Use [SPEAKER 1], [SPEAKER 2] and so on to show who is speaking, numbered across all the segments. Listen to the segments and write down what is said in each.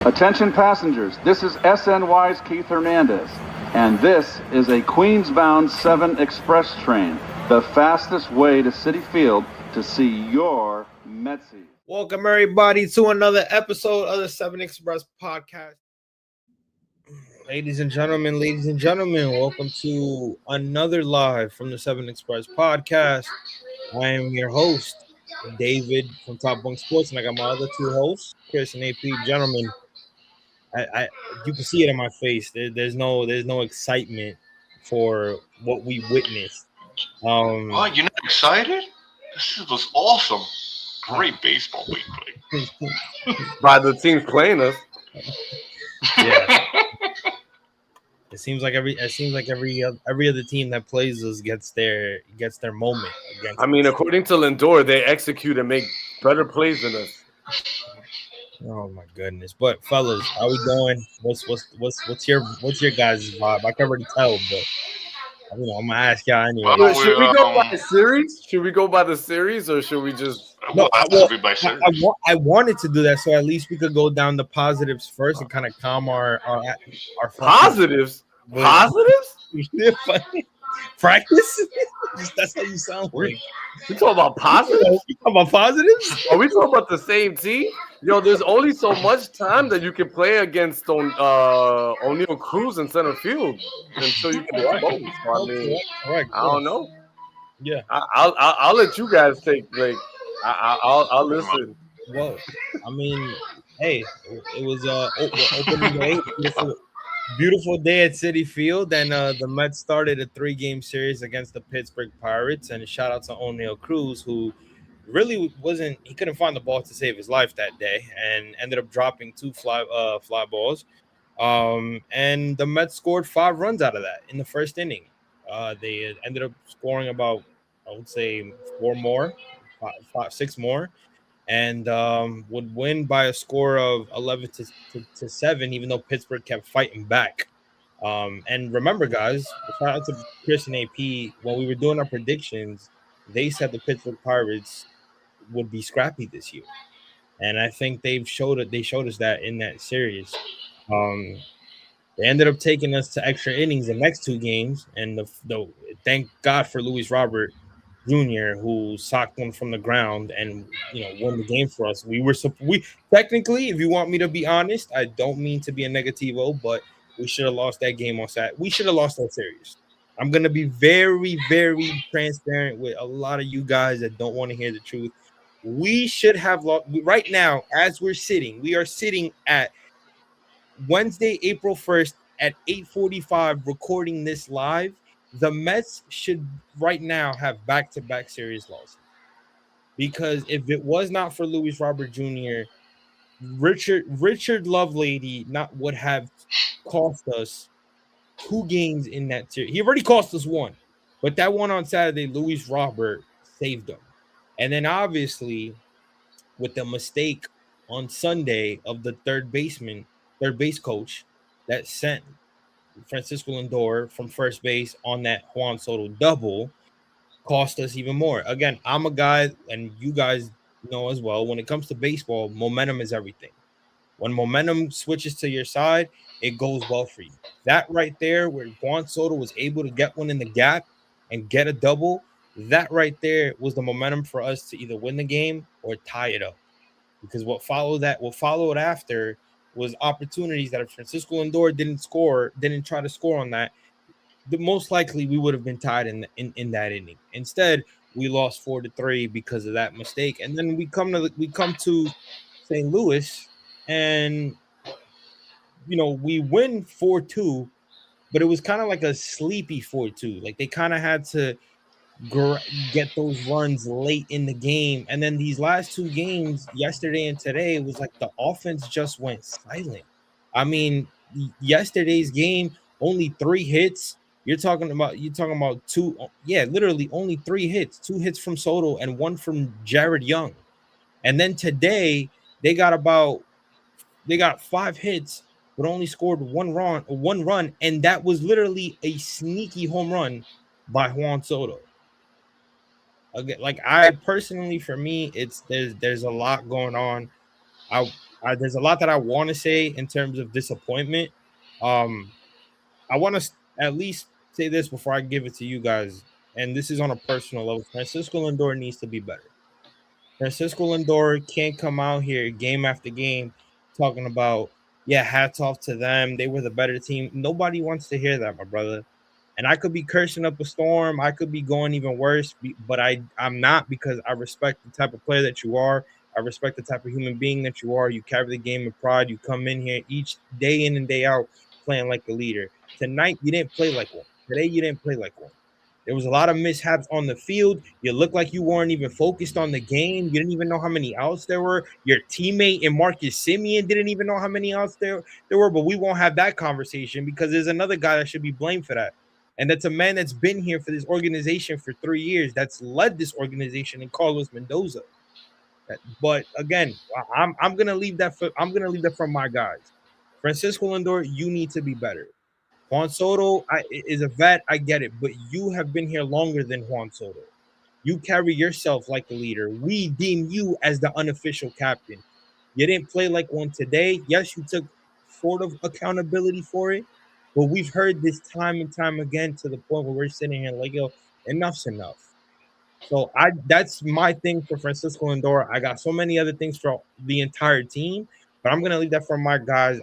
[SPEAKER 1] Attention passengers, this is SNY's Keith Hernandez, and this is a Queens-bound 7 Express train, the fastest way to Citi Field to see your Metsies.
[SPEAKER 2] Welcome, everybody, to another episode of the 7 Express podcast. Ladies and gentlemen, welcome to another live from the 7 Express podcast. I am your host, David from Top Bunk Sports, and I got my other two hosts, Chris and AP. Gentlemen, I you can see it in my face. There's no excitement for what we witnessed.
[SPEAKER 3] Oh, you're not excited? This was awesome. Great baseball we played.
[SPEAKER 4] By the teams playing us.
[SPEAKER 2] Yeah. It seems like every other team that plays us gets their moment.
[SPEAKER 4] I mean, according to Lindor, they execute and make better plays than us.
[SPEAKER 2] Oh my goodness! But fellas, how we doing? What's your guys' vibe? I can already tell, but I'm gonna ask y'all anyway.
[SPEAKER 4] Should we go by the series? Should we go by the series, or should we just?
[SPEAKER 2] No, I wanted to do that, so at least we could go down the positives first and kind of calm our
[SPEAKER 4] positives. Positives?
[SPEAKER 2] Practice? That's how you sound.
[SPEAKER 4] We talking about positives?
[SPEAKER 2] You talking about positives?
[SPEAKER 4] Are we talking about the same team? Yo, there's only so much time that you can play against O'Neal Cruz in center field until you can expose. I mean, I don't know.
[SPEAKER 2] Yeah,
[SPEAKER 4] I'll let you guys take. Like, I'll listen.
[SPEAKER 2] Well, I mean, hey, it was opening day. Beautiful day at Citi Field, and the Mets started a 3-game series against the Pittsburgh Pirates. And shout out to O'Neal Cruz, who really he couldn't find the ball to save his life that day, and ended up dropping 2 fly balls. And the Mets scored 5 runs out of that in the first inning. They ended up scoring about, I would say, 6 more. And would win by a score of 11 to 7, even though Pittsburgh kept fighting back. And remember, guys, shout out to Chris and AP, when we were doing our predictions, they said the Pittsburgh Pirates would be scrappy this year. And I think they showed us that in that series. They ended up taking us to extra innings the next 2 games, and thank God for Luis Robert Jr., who socked one from the ground and won the game for us. We technically, if you want me to be honest, I don't mean to be a negativo, but we should have lost that game on Saturday. We should have lost that series. I'm gonna be very, very transparent with a lot of you guys that don't want to hear the truth. We should have lost. Right now, as we are sitting at Wednesday, April 1st at 8:45, recording this live. The Mets should right now have back-to-back series losses, because if it was not for Luis Robert Jr., Richard Lovelady would have cost us 2 games in that series. He already cost us 1, but that one on Saturday, Luis Robert saved them. And then obviously, with the mistake on Sunday of the third base coach that sent Francisco Lindor from first base on that Juan Soto double, cost us even more. Again, I'm a guy, and you guys know as well, when it comes to baseball, momentum is everything. When momentum switches to your side, it goes well for you. That right there, where Juan Soto was able to get one in the gap and get a double, that right there was the momentum for us to either win the game or tie it up. Because what followed after was opportunities that if Francisco Lindor didn't try to score on that, most likely we would have been tied in that inning. Instead, we lost 4-3 because of that mistake. And then we come to St. Louis, and we win 4-2, but it was kind of like a sleepy 4-2. Like, they kind of had to get those runs late in the game. And then these last 2 games, yesterday and today, was like the offense just went silent. I yesterday's game, only 3 hits. You're talking about 2, literally only 3 hits, 2 hits from Soto and 1 from Jared Young. And then today they got 5 hits, but only scored 1 run, and that was literally a sneaky home run by Juan Soto. Again, like, I personally, for me, there's a lot going on. there's a lot that I want to say in terms of disappointment. I want to at least say this before I give it to you guys, and this is on a personal level. Francisco Lindor needs to be better. Francisco Lindor can't come out here game after game talking about, yeah, hats off to them. They were the better team. Nobody wants to hear that, my brother. And I could be cursing up a storm. I could be going even worse, but I'm not, because I respect the type of player that you are. I respect the type of human being that you are. You carry the game with pride. You come in here each day in and day out playing like a leader. Tonight, you didn't play like one. Today, you didn't play like one. There was a lot of mishaps on the field. You looked like you weren't even focused on the game. You didn't even know how many outs there were. Your teammate and Marcus Semien didn't even know how many outs there were. But we won't have that conversation because there's another guy that should be blamed for that. And that's a man that's been here for this organization for 3 years, that's led this organization, in Carlos Mendoza. But again, I'm gonna leave that for my guys. Francisco Lindor, you need to be better. Juan Soto is a vet, I get it, but you have been here longer than Juan Soto. You carry yourself like a leader. We deem you as the unofficial captain. You didn't play like one today. Yes, you took sort of accountability for it, but we've heard this time and time again to the point where we're sitting here like, yo, enough's enough. So that's my thing for Francisco Lindor. I got so many other things for the entire team, but I'm gonna leave that for my guys.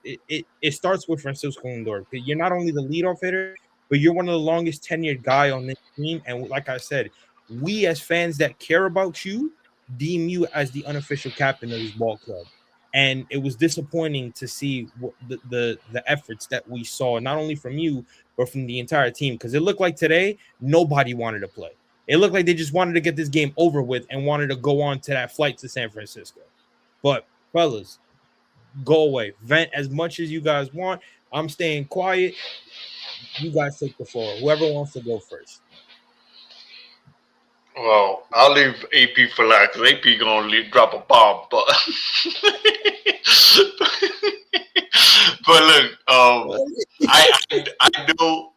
[SPEAKER 2] It starts with Francisco Lindor. You're not only the leadoff hitter, but you're one of the longest tenured guy on this team. And like I said, we as fans that care about you deem you as the unofficial captain of this ball club. And it was disappointing to see the efforts that we saw, not only from you, but from the entire team. Because it looked like today, nobody wanted to play. It looked like they just wanted to get this game over with and wanted to go on to that flight to San Francisco. But, fellas, go away. Vent as much as you guys want. I'm staying quiet. You guys take the floor. Whoever wants to go first.
[SPEAKER 3] Well, I'll leave AP for last because AP gonna drop a bomb, but but look, I know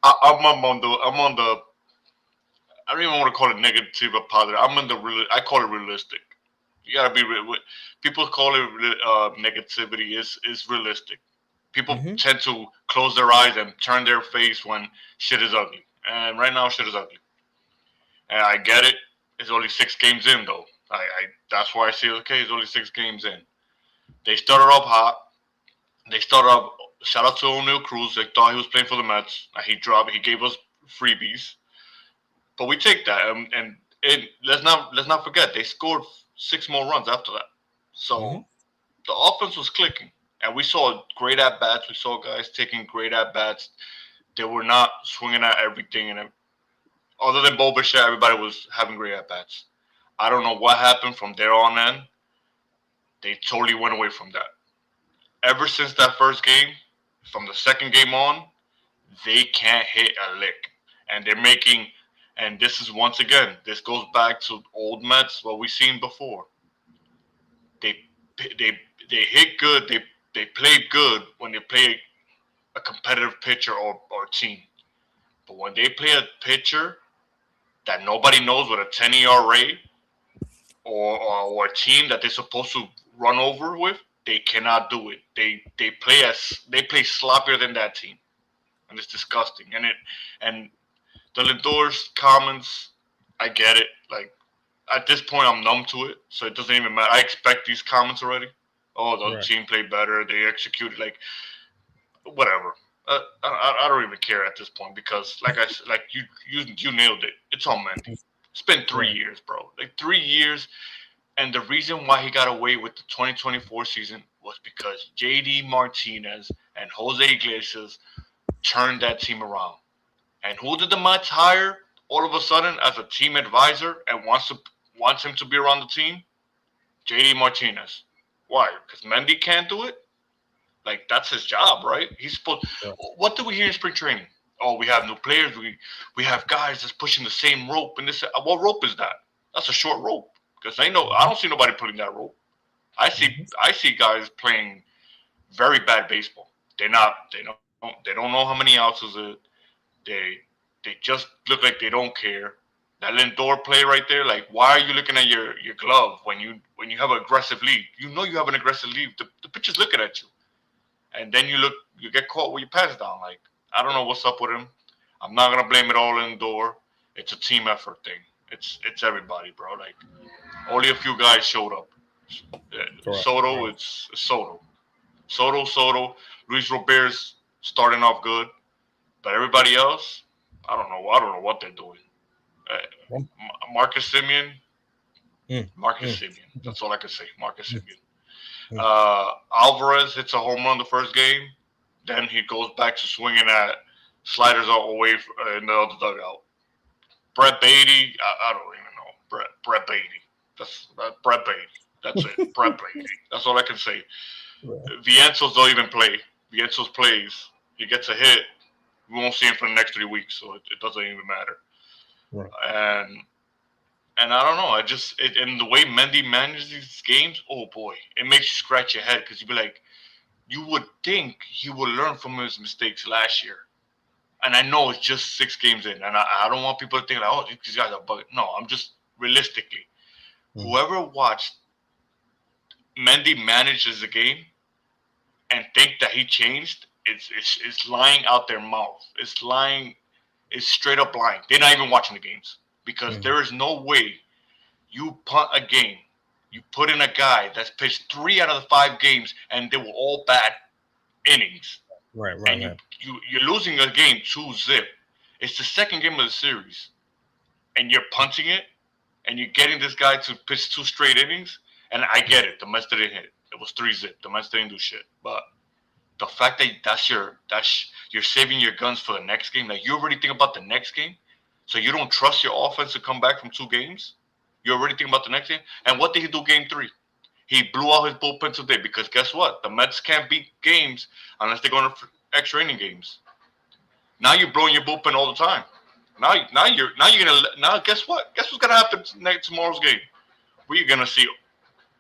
[SPEAKER 3] I'm on the I don't even want to call it negative or positive. I call it realistic. You gotta be real. People call it negativity. Is realistic. People tend to close their eyes and turn their face when shit is ugly. And right now, shit is ugly. And I get it. It's only 6 games in, though. That's why I say, okay, it's only 6 games in. They started off hot. Shout out to O'Neal Cruz. They thought he was playing for the Mets. He gave us freebies. But we take that. And let's not forget, they scored 6 more runs after that. So the offense was clicking. And we saw great at-bats. We saw guys taking great at-bats. They were not swinging at everything. And other than Bo Bichette, everybody was having great at-bats. I don't know what happened from there on in. They totally went away from that. Ever since that first game, from the second game on, they can't hit a lick. And they're making, and this is once again, this goes back to old Mets, what we've seen before. They hit good, they play good when they play a competitive pitcher or team. But when they play a pitcher that nobody knows with a 10 ERA or a team that they're supposed to run over with, they cannot do it. They play sloppier than that team, and it's disgusting. And the Lindor's comments, I get it. Like at this point, I'm numb to it, so it doesn't even matter. I expect these comments already. Oh, the team played better. They executed whatever. I don't even care at this point because, you nailed it. It's on Mendy. It's been 3 years, bro. 3 years, and the reason why he got away with the 2024 season was because JD Martinez and Jose Iglesias turned that team around. And who did the Mets hire all of a sudden as a team advisor and wants him to be around the team? JD Martinez. Why? Because Mendy can't do it? That's his job, right? He's supposed. Yeah. What do we hear in spring training? Oh, we have new players. We have guys that's pushing the same rope. And this. What rope is that? That's a short rope. Because I don't see nobody pulling that rope. I see guys playing very bad baseball. They don't know how many outs is it. They just look like they don't care. That Lindor play right there, like, why are you looking at your glove when you have an aggressive lead? You know you have an aggressive lead. The pitcher's looking at you, and then you get caught with your pass down. Like, I don't know what's up with him. I'm not gonna blame it all Lindor. It's a team effort thing. It's everybody, bro. Like, only a few guys showed up. Soto, it's Soto. Soto. Luis Robert's starting off good, but everybody else, I don't know what they're doing. Marcus Semien. Marcus Semien. That's all I can say. Marcus Semien. Alvarez hits a home run the first game. Then he goes back to swinging at sliders all away in the other dugout. Brett Beatty. I don't even know. Brett Beatty. That's Brett Beatty. That's it. Brett Beatty. That's all I can say. Vientos don't even play. Vientos plays. He gets a hit. We won't see him for the next 3 weeks, so it doesn't even matter. Right. And I don't know. And the way Mendy manages these games, oh boy, it makes you scratch your head because you'd be like, you would think he would learn from his mistakes last year. And I know it's just 6 games in, and I don't want people to think like, oh, these guys are bugging. No, I'm just realistically. Whoever watched Mendy manages the game and think that he changed, it's lying out their mouth. It's straight up lying. They're not even watching the games because there is no way you punt a game. You put in a guy that's pitched 3 out of the 5 games and they were all bad innings. Right. And you're losing a game 2-0. It's the second game of the series, and you're punting it, and you're getting this guy to pitch 2 straight innings. And I get it. The Mets didn't hit. It was 3-0. The Mets didn't do shit. But the fact that you're saving your guns for the next game, like you already think about the next game, so you don't trust your offense to come back from 2 games. You already think about the next game. And what did he do game 3? He blew out his bullpen today because guess what? The Mets can't beat games unless they're going to extra inning games. Now you're blowing your bullpen all the time. Now guess what? Guess what's gonna happen tomorrow's game? We're gonna see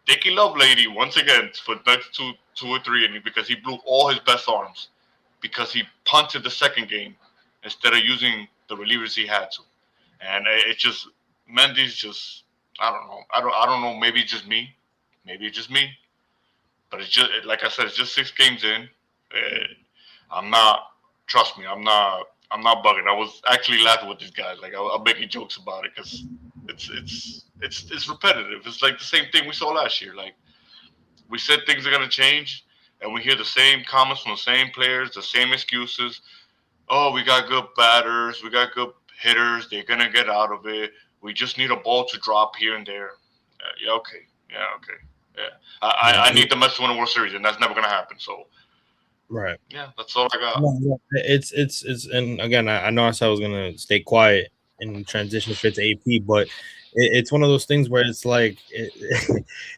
[SPEAKER 3] Dickie Lovelady once again for the next two or 3 innings because he blew all his best arms because he punted the second game instead of using the relievers he had to. And it's just Mendy's just I don't know. I don't know. Maybe it's just me. But it's just like I said. It's just 6 games in. I'm not. Trust me. I'm not bugging. I was actually laughing with these guys. Like I'm making jokes about it because it's repetitive. It's like the same thing we saw last year. Like we said things are gonna change, and we hear the same comments from the same players, the same excuses. Oh, we got good batters. We got good hitters. They're gonna get out of it. We just need a ball to drop here and there. Okay. I need the Mets to win a World Series, and that's never gonna happen. So,
[SPEAKER 2] right.
[SPEAKER 3] Yeah, that's all I got.
[SPEAKER 2] It's and again, I know I said I was gonna stay quiet and transition fit to AP, but it's one of those things where it's like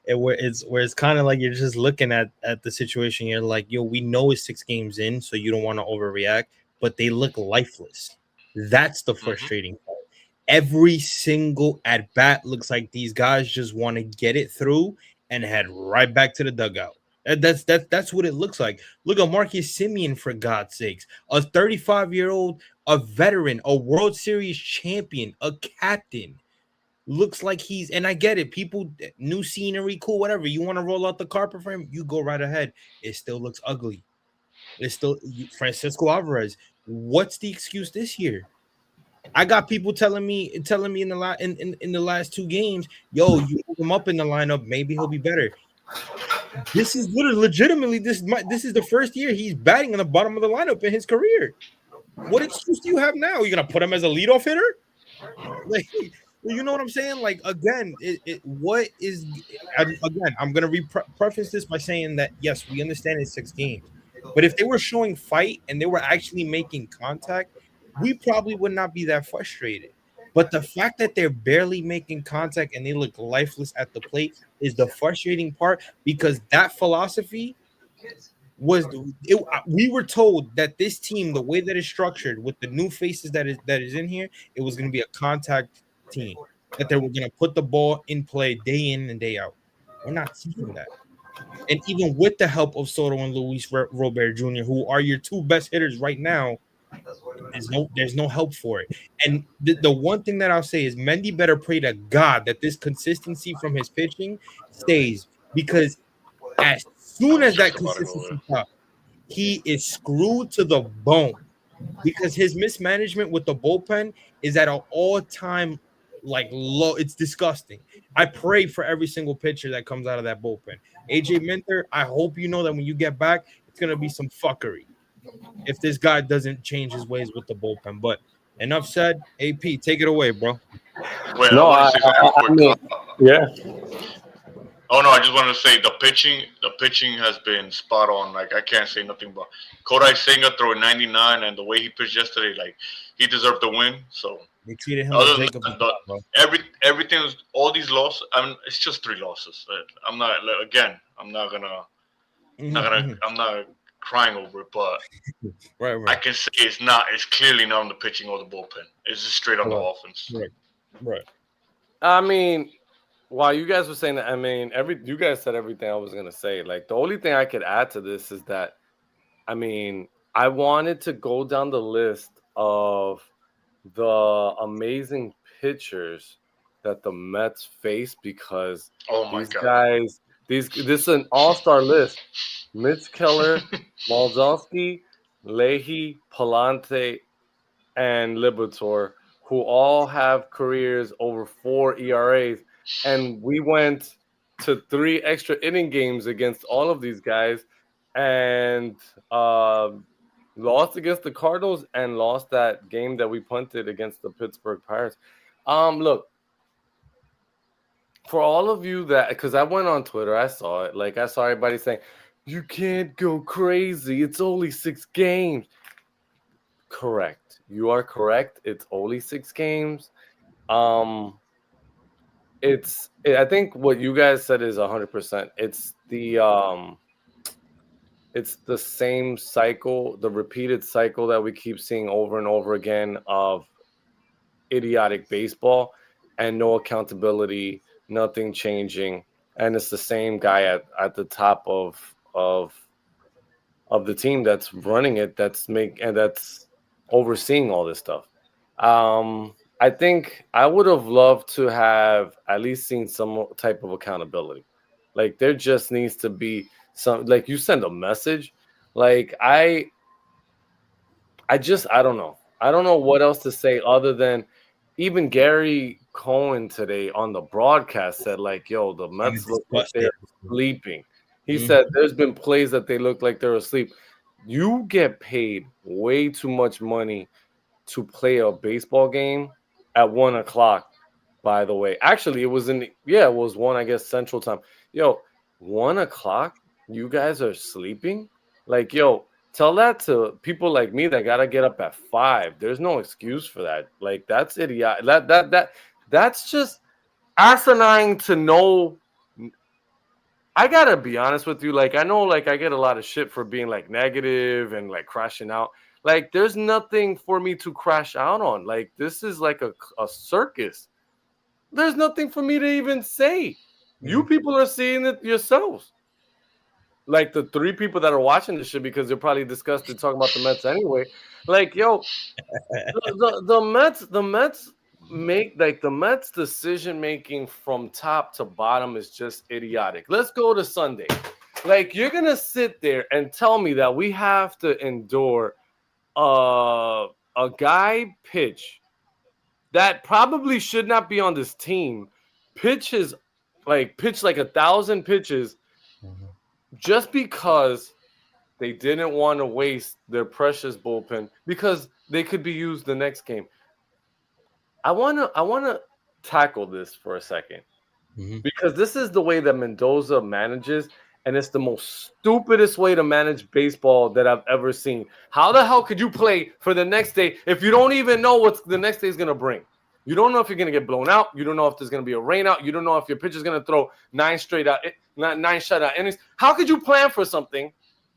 [SPEAKER 2] where it's kind of like you're just looking at the situation. You're like, yo, we know it's 6 games in, so you don't want to overreact, but they look lifeless. That's the frustrating part. Every single at bat looks like these guys just want to get it through and head right back to the dugout. That's what it looks like. Look at Marcus Semien, for God's sakes, a 35-year-old, a veteran, a World Series champion, a captain. Looks like he's, and I get it. People, new scenery, cool, whatever. You want to roll out the carpet for him? You go right ahead. It still looks ugly. It's still Francisco Alvarez. What's the excuse this year? I got people telling me in the last 2 games, yo, you move him up in the lineup, maybe he'll be better. This is legitimately this is the first year he's batting on the bottom of the lineup in his career. What excuse do you have now? You're gonna put him as a leadoff hitter? Like, you know what I'm saying? Like, again, I'm gonna preface this by saying that yes, we understand it's 6 games, but if they were showing fight and they were actually making contact, we probably would not be that frustrated. But the fact that they're barely making contact and they look lifeless at the plate is the frustrating part, because that philosophy was we were told that this team, the way that it's structured with the new faces that is in here, it was going to be a contact team, that they were going to put the ball in play day in and day out. We're not seeing that. And even with the help of Soto and Luis Robert Jr., who are your 2 best hitters right now, There's no help for it. And the one thing that I'll say is Mendy better pray to God that this consistency from his pitching stays, because as soon as that consistency comes, he is screwed to the bone, because his mismanagement with the bullpen is at an all-time like low. It's disgusting. I pray for every single pitcher that comes out of that bullpen. AJ Minter, I hope you know that when you get back, it's gonna be some fuckery if this guy doesn't change his ways with the bullpen. But enough said. AP, take it away, bro.
[SPEAKER 3] Wait, no, I want to say something real quick.
[SPEAKER 4] Yeah.
[SPEAKER 3] Oh no, I just wanted to say the pitching has been spot on. Like, I can't say nothing but Kodai Senga throwing 99, and the way he pitched yesterday, like, he deserved the win. So
[SPEAKER 2] they treated him
[SPEAKER 3] other
[SPEAKER 2] like
[SPEAKER 3] than everything was, all these losses. I mean, it's just 3 losses. I'm not crying over it, but
[SPEAKER 2] right.
[SPEAKER 3] I can say it's clearly not on the pitching or the bullpen. It's just straight on the offense.
[SPEAKER 2] Right.
[SPEAKER 4] I mean, while you guys were saying that, I mean, you guys said everything I was gonna say. Like, the only thing I could add to this is that, I mean, I wanted to go down the list of the amazing pitchers that the Mets face, because guys, this is an all-star list. Mitch Keller, Malzowski, Leahy, Palante, and Liberatore, who all have careers over 4 ERAs. And we went to 3 extra inning games against all of these guys, and lost against the Cardinals and lost that game that we punted against the Pittsburgh Pirates. Look, for all of you that, because I went on Twitter, I saw it. Like, I saw everybody saying, you can't go crazy. It's only 6 games. Correct. You are correct. It's only 6 games. I think what you guys said is 100%. It's the same cycle, the repeated cycle that we keep seeing over and over again of idiotic baseball and no accountability, nothing changing, and it's the same guy at the top of the team that's running it, that's overseeing all this stuff. I think I would have loved to have at least seen some type of accountability. Like, there just needs to be some, like, you send a message. Like, I don't know. I don't know what else to say other than even Gary Cohen today on the broadcast said, like, yo, the Mets look like they're sleeping. He said there's been plays that they look like they're asleep. You get paid way too much money to play a baseball game at 1 o'clock, by the way. Actually, it was it was 1, I guess, Central Time. Yo, 1 o'clock? You guys are sleeping? Like, yo, tell that to people like me that got to get up at 5. There's no excuse for that. Like, that's idiot. That's just asinine to know. I got to be honest with you. Like, I know, like, I get a lot of shit for being, like, negative and, like, crashing out. Like, there's nothing for me to crash out on. Like, this is like a circus. There's nothing for me to even say. You people are seeing it yourselves. Like, the 3 people that are watching this shit, because they're probably disgusted talking about the Mets anyway. Like, yo, the Mets make, like, the Mets decision making from top to bottom is just idiotic. Let's go to Sunday. Like, you're gonna sit there and tell me that we have to endure a guy pitch that probably should not be on this team, pitch like 1,000 pitches just because they didn't want to waste their precious bullpen because they could be used the next game. I wanna tackle this for a second because this is the way that Mendoza manages. And it's the most stupidest way to manage baseball that I've ever seen. How the hell could you play for the next day if you don't even know what the next day is going to bring? You don't know if you're going to get blown out. You don't know if there's going to be a rain out. You don't know if your pitcher's going to throw 9 shutout innings. How could you plan for something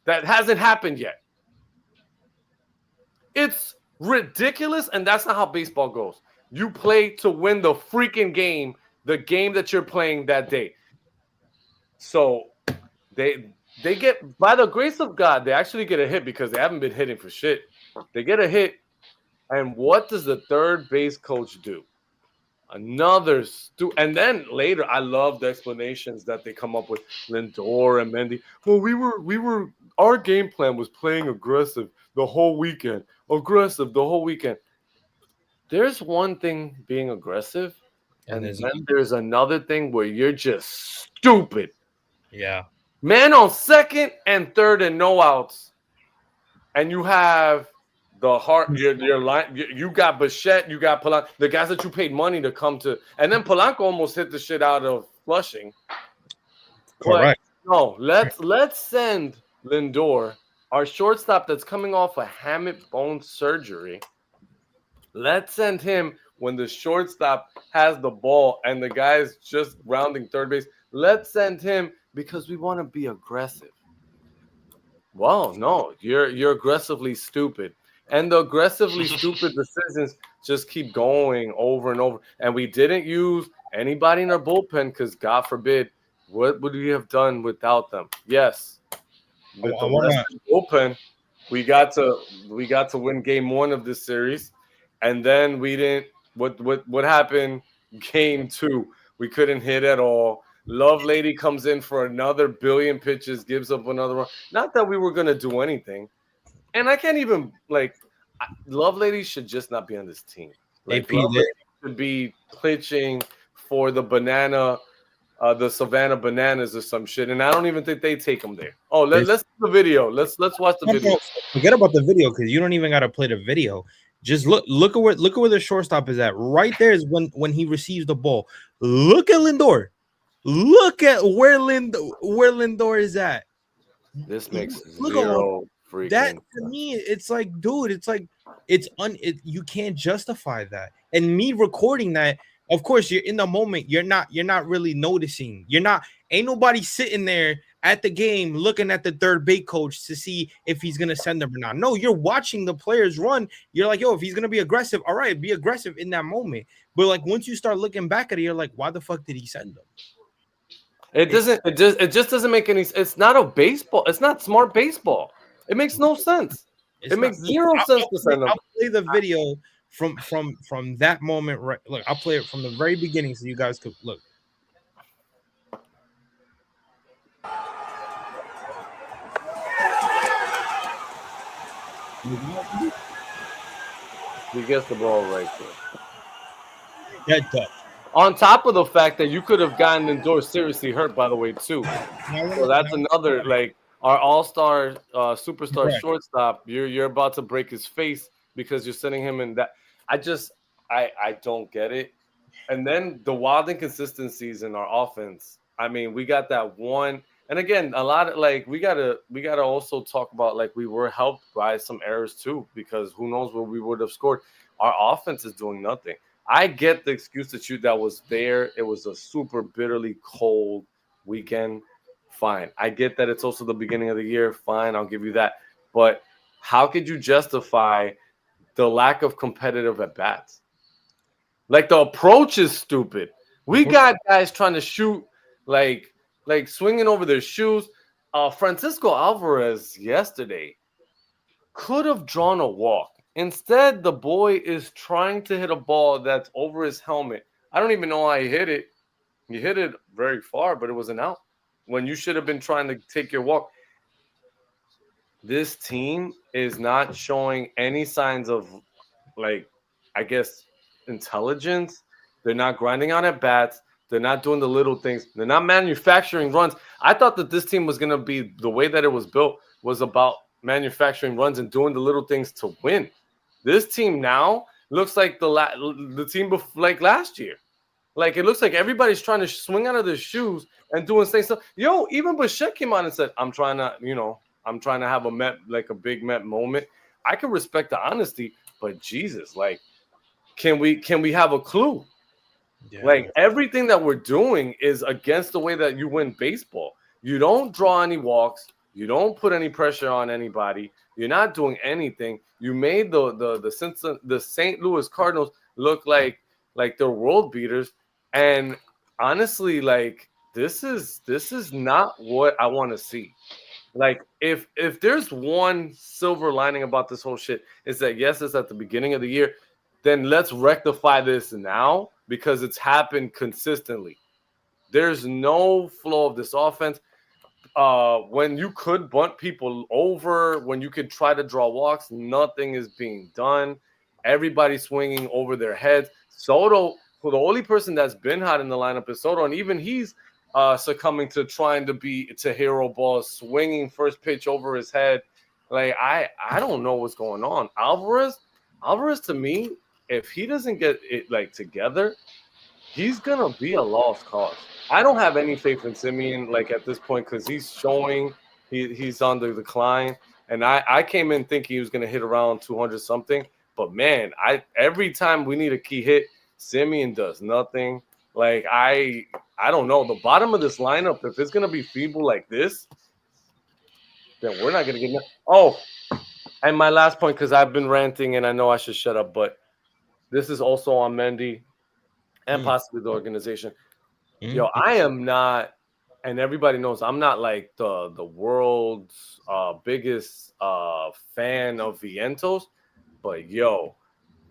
[SPEAKER 4] that hasn't happened yet? It's ridiculous, and that's not how baseball goes. You play to win the freaking game, the game that you're playing that day. So they get, by the grace of God, they actually get a hit because they haven't been hitting for shit. They get a hit, and what does the third base coach do? And then later, I love the explanations that they come up with. Lindor and Mendy. Well, our game plan was playing aggressive the whole weekend. There's one thing being aggressive, and then there's another thing where you're just stupid.
[SPEAKER 2] Yeah.
[SPEAKER 4] Man on second and third and no outs, and you have the heart, your line. You got Bichette, you got Polanco, the guys that you paid money to come to, and then Polanco almost hit the shit out of Flushing.
[SPEAKER 2] Correct.
[SPEAKER 4] But no, let's send Lindor, our shortstop that's coming off a hamate bone surgery. Let's send him when the shortstop has the ball and the guy's just rounding third base. Let's send him because we want to be aggressive. Well, no, you're aggressively stupid. And the aggressively stupid decisions just keep going over and over. And we didn't use anybody in our bullpen because, God forbid, what would we have done without them? Yes, with the rest of the bullpen, we got to win game 1 of this series, and then we didn't. What happened? Game 2, we couldn't hit at all. Lovelady comes in for another billion pitches, gives up another run. Not that we were gonna do anything. And I can't even Lovelady should just not be on this team. Like Lovelady should be pitching for the the Savannah Bananas or some shit. And I don't even think they take him there. Oh, let's see the video. Let's watch the video.
[SPEAKER 2] Forget about the video because you don't even gotta play the video. Just look at where the shortstop is at. Right there is when he receives the ball. Look at Lindor. Look at where Lindor is at.
[SPEAKER 4] This makes zero freaking
[SPEAKER 2] that to me. It's like, dude, it's like you can't justify that. And me recording that, of course, you're in the moment. You're not really noticing. Ain't nobody sitting there at the game looking at the third base coach to see if he's gonna send them or not. No, you're watching the players run. You're like, yo, if he's gonna be aggressive, all right, be aggressive in that moment. But like once you start looking back at it, you're like, why the fuck did he send them?
[SPEAKER 4] It just doesn't make any. It's not a baseball. It's not smart baseball. It makes no sense. It makes zero sense to send them.
[SPEAKER 2] I'll play the video from that moment. Right, look, I'll play it from the very beginning so you guys could look.
[SPEAKER 4] He gets the ball right
[SPEAKER 2] there. Yeah,
[SPEAKER 4] on top of the fact that you could have gotten Lindor seriously hurt, by the way, too. So that's another, like, our all-star superstar shortstop, you're about to break his face because you're sending him in that. I don't get it. And then the wild inconsistencies in our offense. I mean, we got that one. And again, a lot of like we gotta also talk about like we were helped by some errors too, because who knows where we would have scored. Our offense is doing nothing. I get the excuse that was there. It was a super bitterly cold weekend. Fine. I get that it's also the beginning of the year. Fine, I'll give you that. But how could you justify the lack of competitive at bats? Like the approach is stupid. We got guys trying to shoot like swinging over their shoes. Francisco Alvarez yesterday could have drawn a walk. Instead, the boy is trying to hit a ball that's over his helmet. I don't even know how he hit it. He hit it very far, but it was an out when you should have been trying to take your walk. This team is not showing any signs of, like, I guess, intelligence. They're not grinding out at bats. They're not doing the little things. They're not manufacturing runs. I thought that this team was going to be, the way that it was built was about manufacturing runs and doing the little things to win. This team now looks like the team like last year. Like it looks like everybody's trying to swing out of their shoes and doing things. So, even Bichette came out and said, I'm trying to have a big Met moment. I can respect the honesty, but Jesus, like, can we have a clue? Yeah. Like everything that we're doing is against the way that you win baseball. You don't draw any walks. You don't put any pressure on anybody. You're not doing anything. You made the St. Louis Cardinals look like they're world beaters. And honestly, like this is not what I want to see. Like if there's one silver lining about this whole shit, is that yes, it's at the beginning of the year, then let's rectify this now because it's happened consistently. There's no flow of this offense. When you could bunt people over, when you could try to draw walks, nothing is being done. Everybody's swinging over their heads. Soto, who the only person that's been hot in the lineup is Soto, and even he's succumbing to trying to hero balls, swinging first pitch over his head. Like I don't know what's going on. Alvarez to me, if he doesn't get it like together, he's gonna be a lost cause. I don't have any faith in Simeon like at this point because he's showing he's on the decline. And I came in thinking he was gonna hit around 200 something, but man, every time we need a key hit, Simeon does nothing. Like I don't know. The bottom of this lineup, if it's gonna be feeble like this, then we're not gonna get. Oh, and my last point, because I've been ranting and I know I should shut up, but this is also on Mendy and possibly the organization. Yo, I am not, and everybody knows I'm not like the world's biggest fan of Vientos, but yo,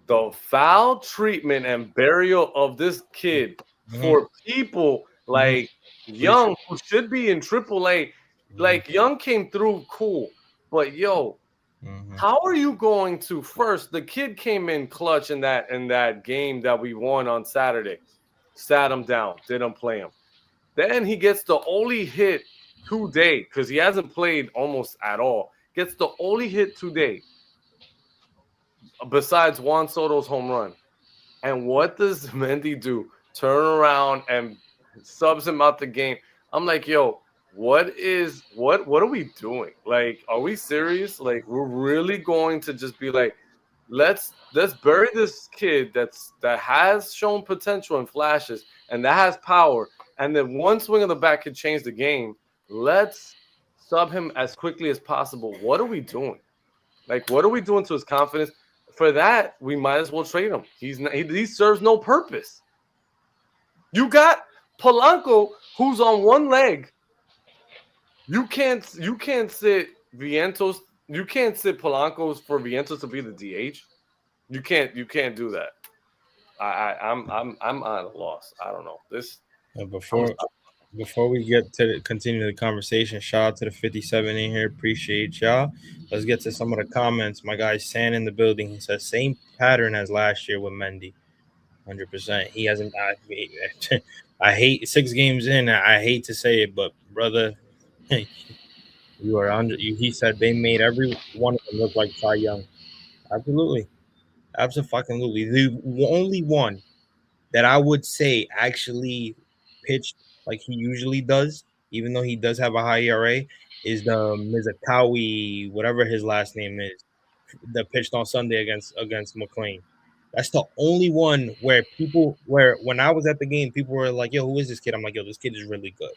[SPEAKER 4] the foul treatment and burial of this kid for people like Young, who should be in AAA, like Young came through cool, but yo, how are you going to first? The kid came in clutch in that game that we won on Saturday. Sat him down, didn't play him. Then he gets the only hit today because he hasn't played almost at all. Gets the only hit today besides Juan Soto's home run. And what does Mendy do? Turn around and subs him out the game. I'm like, yo, what are we doing? Like, are we serious? Like, we're really going to just be like, let's bury this kid that has shown potential and flashes and that has power, and then one swing of the bat could change the game. Let's sub him as quickly as possible. What are we doing? Like, what are we doing to his confidence? For that, we might as well trade him. He serves no purpose. You got Polanco, who's on one leg. You can't sit Vientos. You can't sit Polanco's for Vientos to be the DH. You can't do that. I'm at a loss. I don't know this.
[SPEAKER 2] Before we get to continue the conversation, shout out to the 57 in here. Appreciate y'all. Let's get to some of the comments. My guy San in the building. He says same pattern as last year with Mendy. 100%. He hasn't. I hate 6 games in. I hate to say it, but brother, you are under. He said they made every one of them look like Cy Young. Absolutely. The only one that I would say actually pitched like he usually does, even though he does have a high ERA, is the Mizukawi, whatever his last name is, that pitched on Sunday against McLean. That's the only one where when I was at the game, people were like, yo, who is this kid? I'm like, yo, this kid is really good.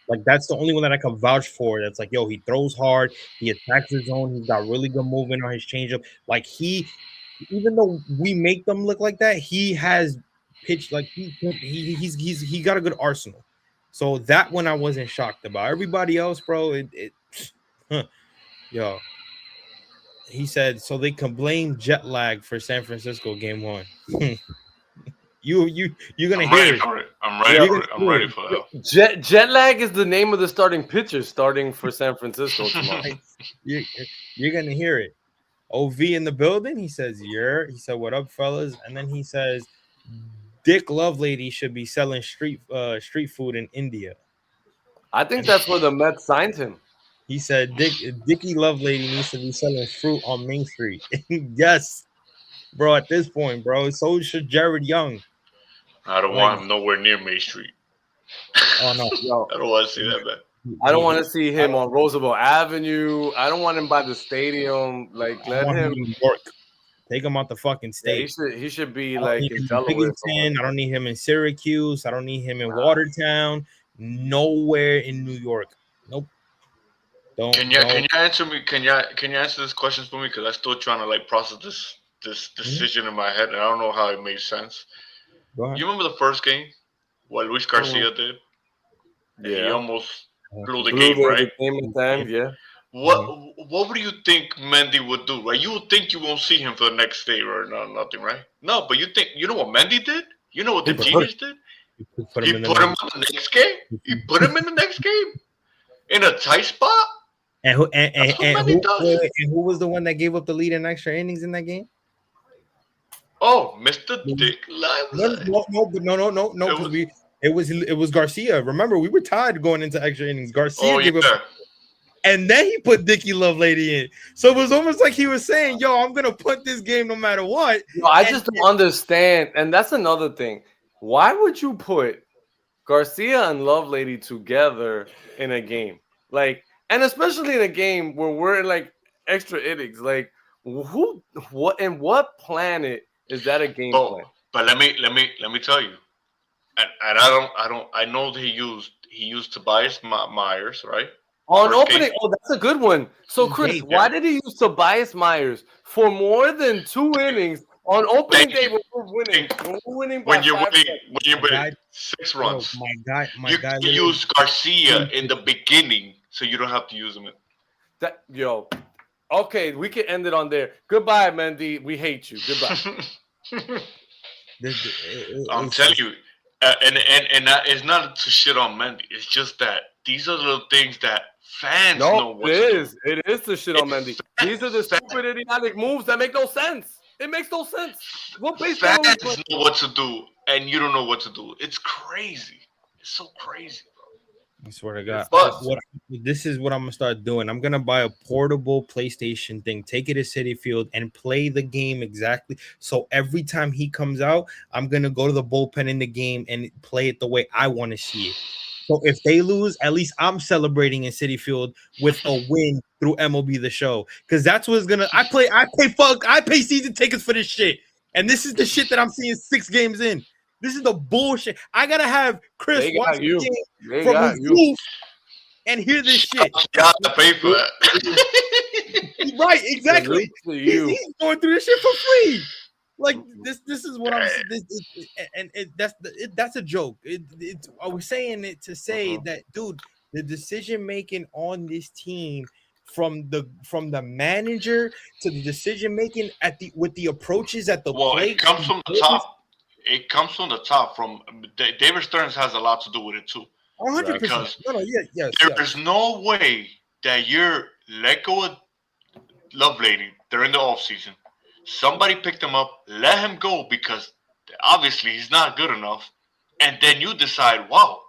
[SPEAKER 2] Like, that's the only one that I can vouch for. That's like, yo, he throws hard. He attacks his zone. He's got really good movement on his changeup. Like, even though we make them look like that, he has pitched like he got a good arsenal. So that one I wasn't shocked about. Everybody else, bro, yo. He said so they can blame jet lag for San Francisco game 1. You're gonna hear it.
[SPEAKER 3] I'm ready for that.
[SPEAKER 4] Jet lag is the name of the starting pitcher starting for San Francisco tomorrow.
[SPEAKER 2] You're gonna hear it. OV in the building. He says, He said, what up, fellas? And then he says, Dick Lovelady should be selling street food in India.
[SPEAKER 4] I think that's where the Mets signed him.
[SPEAKER 2] He said, Dickie Lovelady needs to be selling fruit on Main Street. Yes, bro. At this point, bro, so should Jared Young.
[SPEAKER 3] I don't want him nowhere near Main Street.
[SPEAKER 2] Oh no,
[SPEAKER 4] yo,
[SPEAKER 3] I don't want to see that, man.
[SPEAKER 4] I don't want to see him on Roosevelt Avenue. I don't want him by the stadium. Like, let him
[SPEAKER 2] work. Take him out the fucking state.
[SPEAKER 4] Yeah, he should be like in
[SPEAKER 2] Delaware. I don't need him in Syracuse. I don't need him in Watertown. Nowhere in New York. Nope.
[SPEAKER 3] Can you answer me? Can you answer this question for me? Because I'm still trying to like process this decision in my head, and I don't know how it made sense. You remember the first game, what Luis Garcia did?
[SPEAKER 4] Yeah.
[SPEAKER 3] He almost blew the
[SPEAKER 4] Blew
[SPEAKER 3] game, right?
[SPEAKER 4] the game at the end, yeah.
[SPEAKER 3] What would you think Mendy would do, right? You would think you won't see him for the next day or nothing, right? No, but you know what Mendy did? You know what the genius did?
[SPEAKER 2] You put
[SPEAKER 3] He
[SPEAKER 2] him in
[SPEAKER 3] put him in the next game. He put him in the next game in a tight spot.
[SPEAKER 2] And who
[SPEAKER 3] That's what Mendy does.
[SPEAKER 2] and who was the one that gave up the lead in extra innings in that game?
[SPEAKER 3] Oh, Mr. Dick Lively.
[SPEAKER 2] No, because it was Garcia. Remember, we were tied going into extra innings. Garcia gave up, and then he put Dickie Lovelady in. So it was almost like he was saying, "Yo, I'm gonna put this game no matter what."
[SPEAKER 4] No, I just don't understand, and that's another thing. Why would you put Garcia and Lovelady together in a game? Like, and especially in a game where we're in like extra innings. Like, what planet is that a game plan?
[SPEAKER 3] But let me tell you, and I know that he used Tobias Myers, right?
[SPEAKER 4] On opening, that's a good one. So, Chris, why did he use Tobias Myers for more than 2 innings on opening day when we're winning?
[SPEAKER 3] When you're winning 6 runs. You can use Garcia in the beginning, so you don't have to use him.
[SPEAKER 4] Okay, we can end it on there. Goodbye, Mendy. We hate you. Goodbye.
[SPEAKER 3] I'm telling you, and it's not to shit on Mendy. It's just that these are the things that fans know what to do.
[SPEAKER 4] It is to shit on Mendy. These are the stupid, idiotic moves that make no sense. It makes no sense. What baseball
[SPEAKER 3] fans know what to do, and you don't know what to do. It's crazy. It's so crazy, bro.
[SPEAKER 2] I swear to God. This is what I'm gonna start doing. I'm gonna buy a portable PlayStation thing, take it to Citi Field, and play the game exactly. So every time he comes out, I'm gonna go to the bullpen in the game and play it the way I want to see it. So if they lose, at least I'm celebrating in Citi Field with a win through MLB The Show, because that's what's gonna. I pay season tickets for this shit, and this is the shit that I'm seeing 6 games in. This is the bullshit. I gotta have Chris watch the game from his roof and hear this shit.
[SPEAKER 3] You gotta pay for that.
[SPEAKER 2] Right, exactly. He's going through this shit for free. Like this is what I'm saying, that's a joke. I was saying it to say that, dude, the decision making on this team, from the manager to the decision making with the approaches at the plate,
[SPEAKER 3] it comes from the top. It comes from the top. From David Stearns has a lot to do with it too.
[SPEAKER 2] 100%.
[SPEAKER 3] Because
[SPEAKER 2] there's
[SPEAKER 3] no way that you're let go of Lovelady during the offseason. Somebody picked him up, let him go because obviously he's not good enough, and then you decide, wow,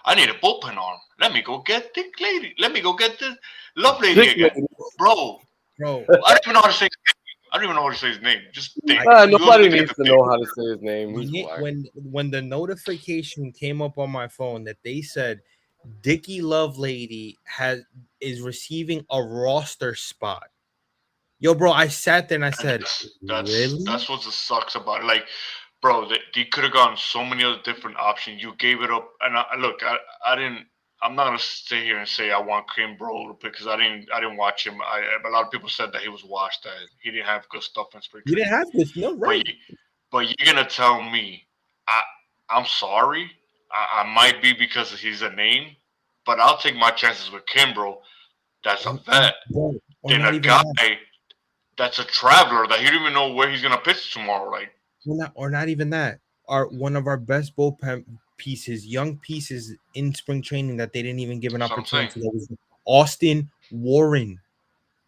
[SPEAKER 3] I need a bullpen arm. Let me go get Dick Lady. Let me go get this Lovelady again, bro. I don't even know how to say his name. I don't even know how to say his name. Just
[SPEAKER 4] nobody needs to know how to say his name.
[SPEAKER 2] When the notification came up on my phone that they said Dickie Lovelady is receiving a roster spot. Yo, bro, I sat there and I said, really?
[SPEAKER 3] That's what sucks about it. Like, bro, they could have gone so many other different options. You gave it up, and I didn't. I'm not gonna stay here and say I want Kimbrough because I didn't watch him. A lot of people said that he was washed. That he didn't have good stuff in spring.
[SPEAKER 2] He didn't have this, no, right?
[SPEAKER 3] But you're gonna tell me, I'm sorry. I might be because he's a name, but I'll take my chances with Kimbrough. That's a vet. Then a guy that's a traveler that he don't even know where he's gonna pitch tomorrow. Like,
[SPEAKER 2] not even that. One of our best bullpen pieces, young pieces in spring training that they didn't even give an opportunity. That was Austin Warren.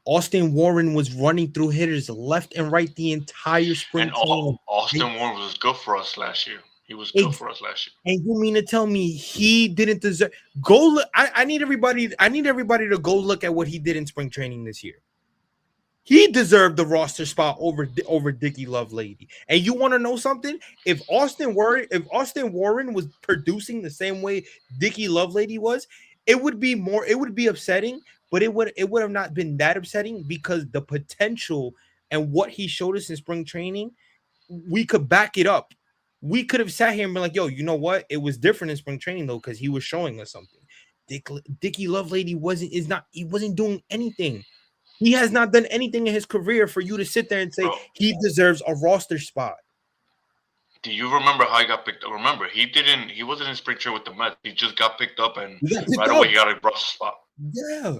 [SPEAKER 2] Austin Warren was running through hitters left and right the entire spring training.
[SPEAKER 3] Austin Warren was good for us last year. He was good for us last year. And
[SPEAKER 2] you mean to tell me he didn't deserve? Go look. I need everybody to go look at what he did in spring training this year. He deserved the roster spot over Dickie Lovelady. And you want to know something? If Austin Warren was producing the same way Dickie Lovelady was, it would be upsetting, but it would have not been that upsetting because the potential and what he showed us in spring training, we could back it up. We could have sat here and been like, yo, you know what? It was different in spring training though, because he was showing us something. Dickie Lovelady wasn't doing anything. He has not done anything in his career for you to sit there and say he deserves a roster spot.
[SPEAKER 3] Do you remember how he got picked up? Remember, he wasn't in spring training with the Mets. He just got picked up, and right away he got a roster spot.
[SPEAKER 2] Yeah.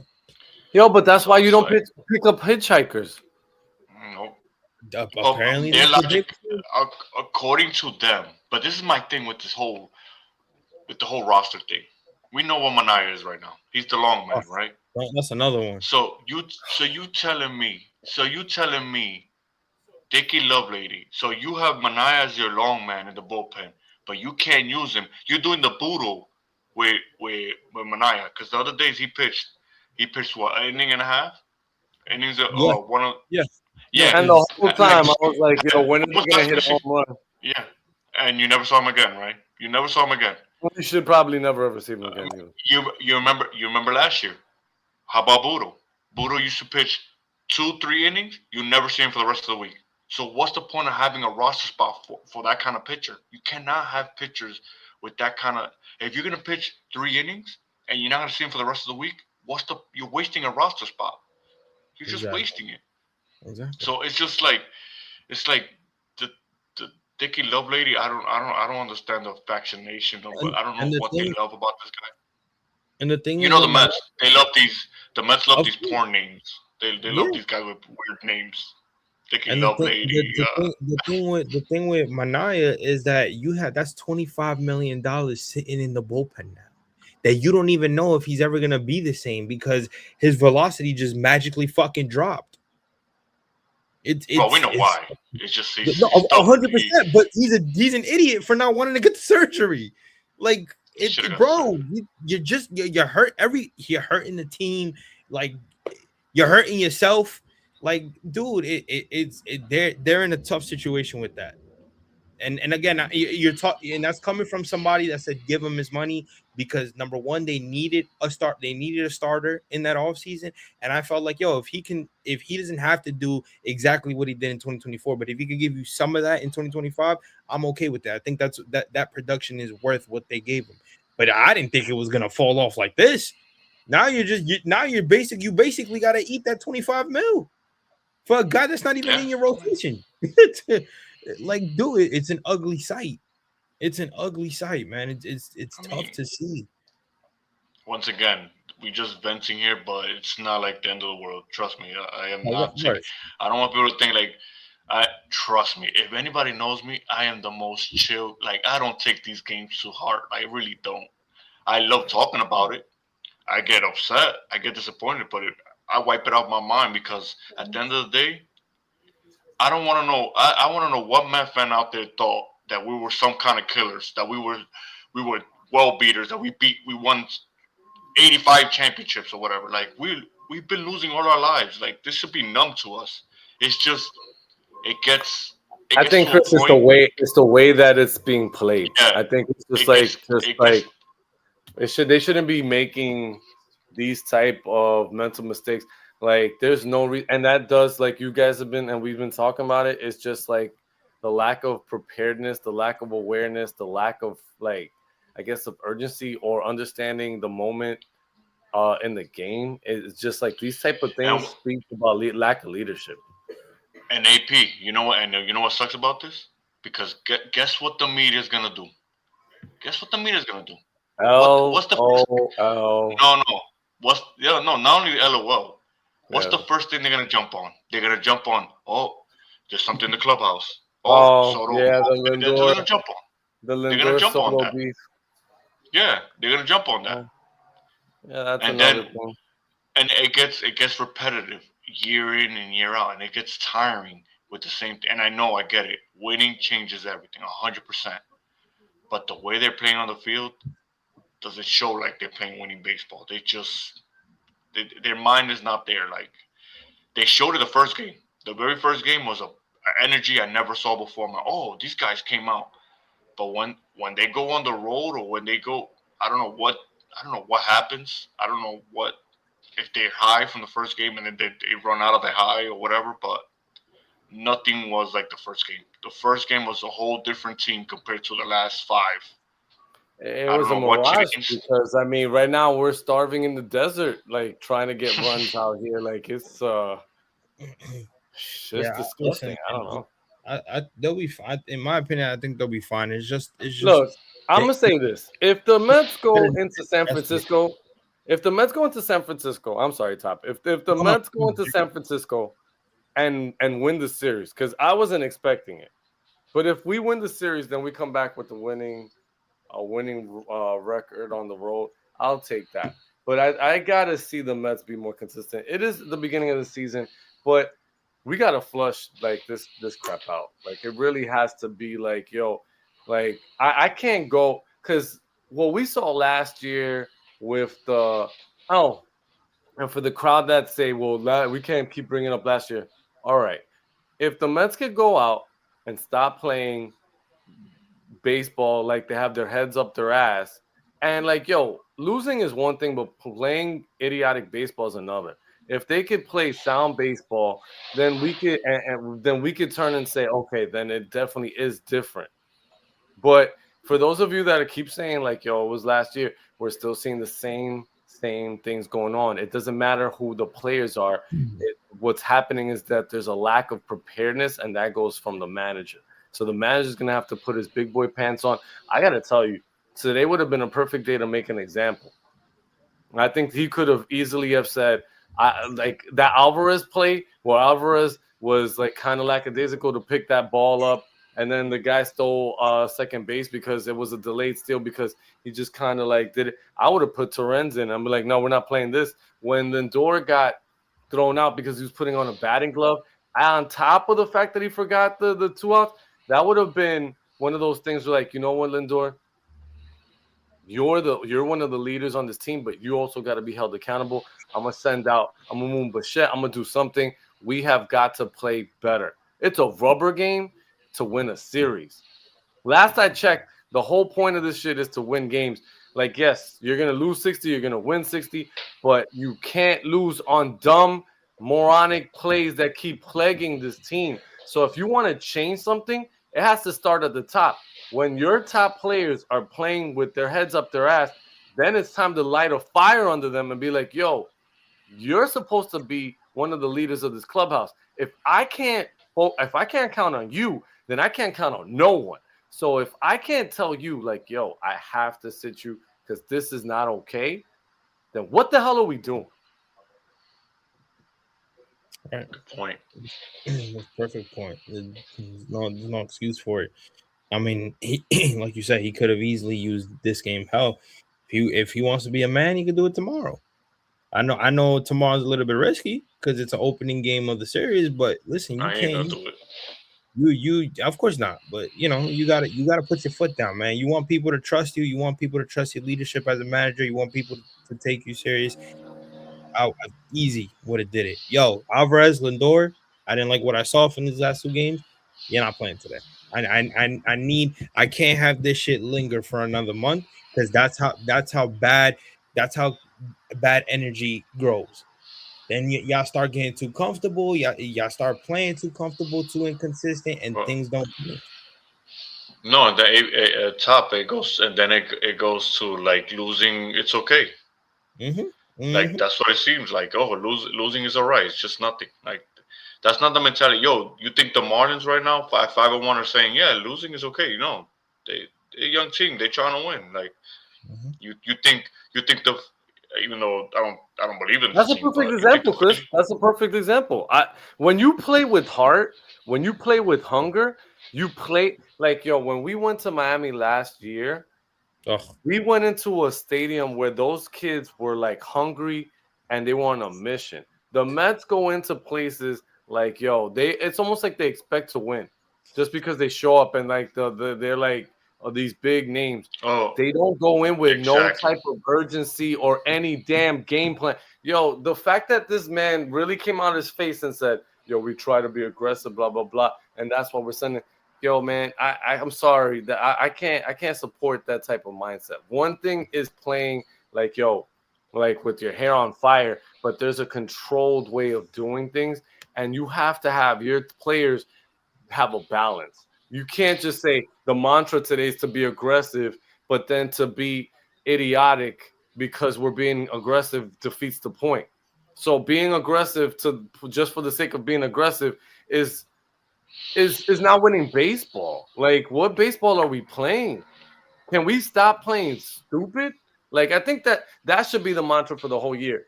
[SPEAKER 4] Yo, but that's
[SPEAKER 3] So
[SPEAKER 4] why you
[SPEAKER 3] it's
[SPEAKER 4] don't
[SPEAKER 3] like-
[SPEAKER 4] pick up hitchhikers.
[SPEAKER 3] No.
[SPEAKER 2] Apparently,
[SPEAKER 3] Their
[SPEAKER 2] that's what they-
[SPEAKER 3] logic, according to them. But this is my thing with the whole roster thing. We know what Manaya is right now. He's the long man, right?
[SPEAKER 2] that's another one.
[SPEAKER 3] So you telling me, Dickie Lovelady. So you have Manaya as your long man in the bullpen, but you can't use him. You're doing the boodle with Manaya, because the other days he pitched what, an inning and a half? Innings one of
[SPEAKER 2] Yeah.
[SPEAKER 3] Yeah.
[SPEAKER 4] And the whole time I was like, yo, when are they gonna hit a home run?
[SPEAKER 3] Yeah. And you never saw him again, right? You never saw him again.
[SPEAKER 4] You should probably never ever see him again.
[SPEAKER 3] You remember last year? How about Budo? Budo used to pitch 2-3 innings. You never see him for the rest of the week. So what's the point of having a roster spot for that kind of pitcher? You cannot have pitchers with that kind of. If you're gonna pitch 3 innings and you're not gonna see him for the rest of the week, you're wasting a roster spot. You're just wasting it.
[SPEAKER 2] Exactly.
[SPEAKER 3] So it's just like the Dickie Lovelady. I don't understand the fascination of it. I don't know what they love about this guy.
[SPEAKER 2] And the thing,
[SPEAKER 3] you know, the Mets, they love these. The Mets love these porn names. They love these guys with weird names. Dickie Lovelady.
[SPEAKER 2] The thing with Manaya is that that's $25 million sitting in the bullpen now. That you don't even know if he's ever gonna be the same because his velocity just magically fucking dropped.
[SPEAKER 3] Well, we know why. It's just he's
[SPEAKER 2] 100%. But he's an idiot for not wanting to get the surgery. Like, bro, you're hurt. You're hurting the team. Like, you're hurting yourself. Like, dude, they're in a tough situation with that. And again, you're talking, and that's coming from somebody that said give him his money because number one, they needed a starter in that offseason. And I felt like, if he doesn't have to do exactly what he did in 2024, but if he could give you some of that in 2025, I'm okay with that. I think that production is worth what they gave him. But I didn't think it was gonna fall off like this. Now you basically got to eat that 25 mil for a guy that's not even in your rotation. Like, dude, it's an ugly sight. It's an ugly sight, man. It's tough to see.
[SPEAKER 3] Once again, we just venting here, but it's not like the end of the world. Trust me, I am not. I don't want people to think like. Trust me. If anybody knows me, I am the most chill. Like, I don't take these games too hard. I really don't. I love talking about it. I get upset. I get disappointed, but I wipe it out of my mind because at the end of the day, I don't want to know. I want to know what Met fan out there thought that we were some kind of killers, that we were well beaters, that we won 85 championships or whatever. Like, we've been losing all our lives. Like, this should be numb to us. It's just
[SPEAKER 4] I think, Chris, it's the way that it's being played. Yeah, I think it's they shouldn't be making these type of mental mistakes. Like, there's no reason, and that does, like, you guys have been, and we've been talking about it. It's just like the lack of preparedness, the lack of awareness, the lack of, like, I guess, of urgency or understanding the moment in the game. It's just like these type of things speak about lack of leadership.
[SPEAKER 3] And AP, you know what? And you know what sucks about this? Because guess what the media is gonna do? Guess what the media is gonna do? What's the first? No. Not only LOL. What's the first thing they're gonna jump on? They're gonna jump on. Oh, there's something in the clubhouse. Soto.
[SPEAKER 4] Yeah,
[SPEAKER 3] they're gonna jump on.
[SPEAKER 4] They're gonna jump on that. Beef.
[SPEAKER 3] Yeah, they're gonna jump on that.
[SPEAKER 4] Yeah, that's another thing.
[SPEAKER 3] And it gets repetitive year in and year out, and it gets tiring with the same thing. And I know, I get it. Winning changes everything, 100%. But the way they're playing on the field doesn't show like they're playing winning baseball. Their mind is not there. Like, they showed it the first game. The very first game was an energy I never saw before. I'm like, these guys came out. But when they go on the road, or when they go, I don't know what happens. I don't know if they're high from the first game and then they run out of the high or whatever. But nothing was like the first game. The first game was a whole different team compared to the last 5.
[SPEAKER 4] It was a mirage because, I mean, right now we're starving in the desert, like, trying to get runs out here. Like, it's disgusting. I don't know.
[SPEAKER 2] They'll be fine. In my opinion, I think they'll be fine. It's just
[SPEAKER 4] Look, I'm
[SPEAKER 2] they-
[SPEAKER 4] gonna say this: if the Mets go
[SPEAKER 2] they're
[SPEAKER 4] into San Francisco, I'm sorry, Top. If the Mets go into San Francisco and win the series, because I wasn't expecting it, but if we win the series, then we come back with a winning record on the road. I'll take that. But I gotta see the Mets be more consistent. It is the beginning of the season, but we gotta flush like this crap out. Like it really has to be like, yo, like I can't go because what we saw last year with the and for the crowd that say, well, we can't keep bringing up last year. All right, if the Mets could go out and stop playing baseball like they have their heads up their ass, and like, yo, losing is one thing, but playing idiotic baseball is another. If they could play sound baseball, then we could and then we could turn and say, okay, then it definitely is different. But for those of you that keep saying like, yo, it was last year, we're still seeing the same things going on. It doesn't matter who the players are. What's happening is that there's a lack of preparedness, and that goes from the manager. So the manager's gonna have to put his big boy pants on. I gotta tell you, today would have been a perfect day to make an example. I think he could have easily have said, like that Alvarez play where Alvarez was like kind of lackadaisical to pick that ball up, and then the guy stole second base because it was a delayed steal because he just kind of like did it. I would have put Torrens in. I'm like, no, we're not playing this. When Lindor got thrown out because he was putting on a batting glove, on top of the fact that he forgot the 2 outs, that would have been one of those things where like, you know what, Lindor, you're one of the leaders on this team, but you also got to be held accountable. I'm gonna send out. I'm gonna move Bichette. I'm gonna do something. We have got to play better. It's a rubber game to win a series. Last I checked, the whole point of this shit is to win games. Like, yes, you're gonna lose 60, you're gonna win 60, but you can't lose on dumb, moronic plays that keep plaguing this team. So if you want to change something, it has to start at the top. When your top players are playing with their heads up their ass, then it's time to light a fire under them and be like, yo, you're supposed to be one of the leaders of this clubhouse. If I can't count on you, then I can't count on no one. So if I can't tell you like, yo, I have to sit you because this is not okay, then what the hell are we doing?
[SPEAKER 2] Right.
[SPEAKER 3] Good point.
[SPEAKER 2] Perfect point. There's no excuse for it. I mean, he, like you said, he could have easily used this game. Hell, if he wants to be a man, he could do it tomorrow. I know tomorrow's a little bit risky because it's an opening game of the series. But listen, you
[SPEAKER 3] I ain't gonna do it.
[SPEAKER 2] You of course not. But you gotta put your foot down, man. You want people to trust you. You want people to trust your leadership as a manager. You want people to take you serious. Easy would have did it. Yo, Alvarez, Lindor. I didn't like what I saw from these last 2 games. You're not playing today. I can't have this shit linger for another month because that's how bad energy grows. Then y'all start getting too comfortable. Y'all start playing too comfortable, too inconsistent, and things don't.
[SPEAKER 3] No, the top it goes, and then it goes to like losing. It's okay. Like that's what it seems like. Oh, losing is alright. It's just nothing. Like that's not the mentality. Yo, you think the Marlins right now 5-1 are saying, yeah, losing is okay? You know, they're a young team. They're trying to win. Like you think the, even though I don't believe in.
[SPEAKER 4] That's a perfect example, Chris. That's a perfect example. When you play with heart, when you play with hunger, you play like, yo, when we went to Miami last year, we went into a stadium where those kids were like hungry and they were on a mission. The Mets go into places like, yo, it's almost like they expect to win just because they show up and like they're like these big names.
[SPEAKER 3] Oh,
[SPEAKER 4] they don't go in with no type of urgency or any damn game plan. Yo, the fact that this man really came out of his face and said, yo, we try to be aggressive, blah, blah, blah. And that's what we're sending. Yo, man, I'm sorry that I can't support that type of mindset. One thing is playing like, yo, like with your hair on fire, but there's a controlled way of doing things. And you have to have your players have a balance. You can't just say the mantra today is to be aggressive, but then to be idiotic because we're being aggressive defeats the point. So being aggressive just for the sake of being aggressive is is not winning baseball. Like, what baseball are we playing? Can we stop playing stupid? Like, I think that should be the mantra for the whole year.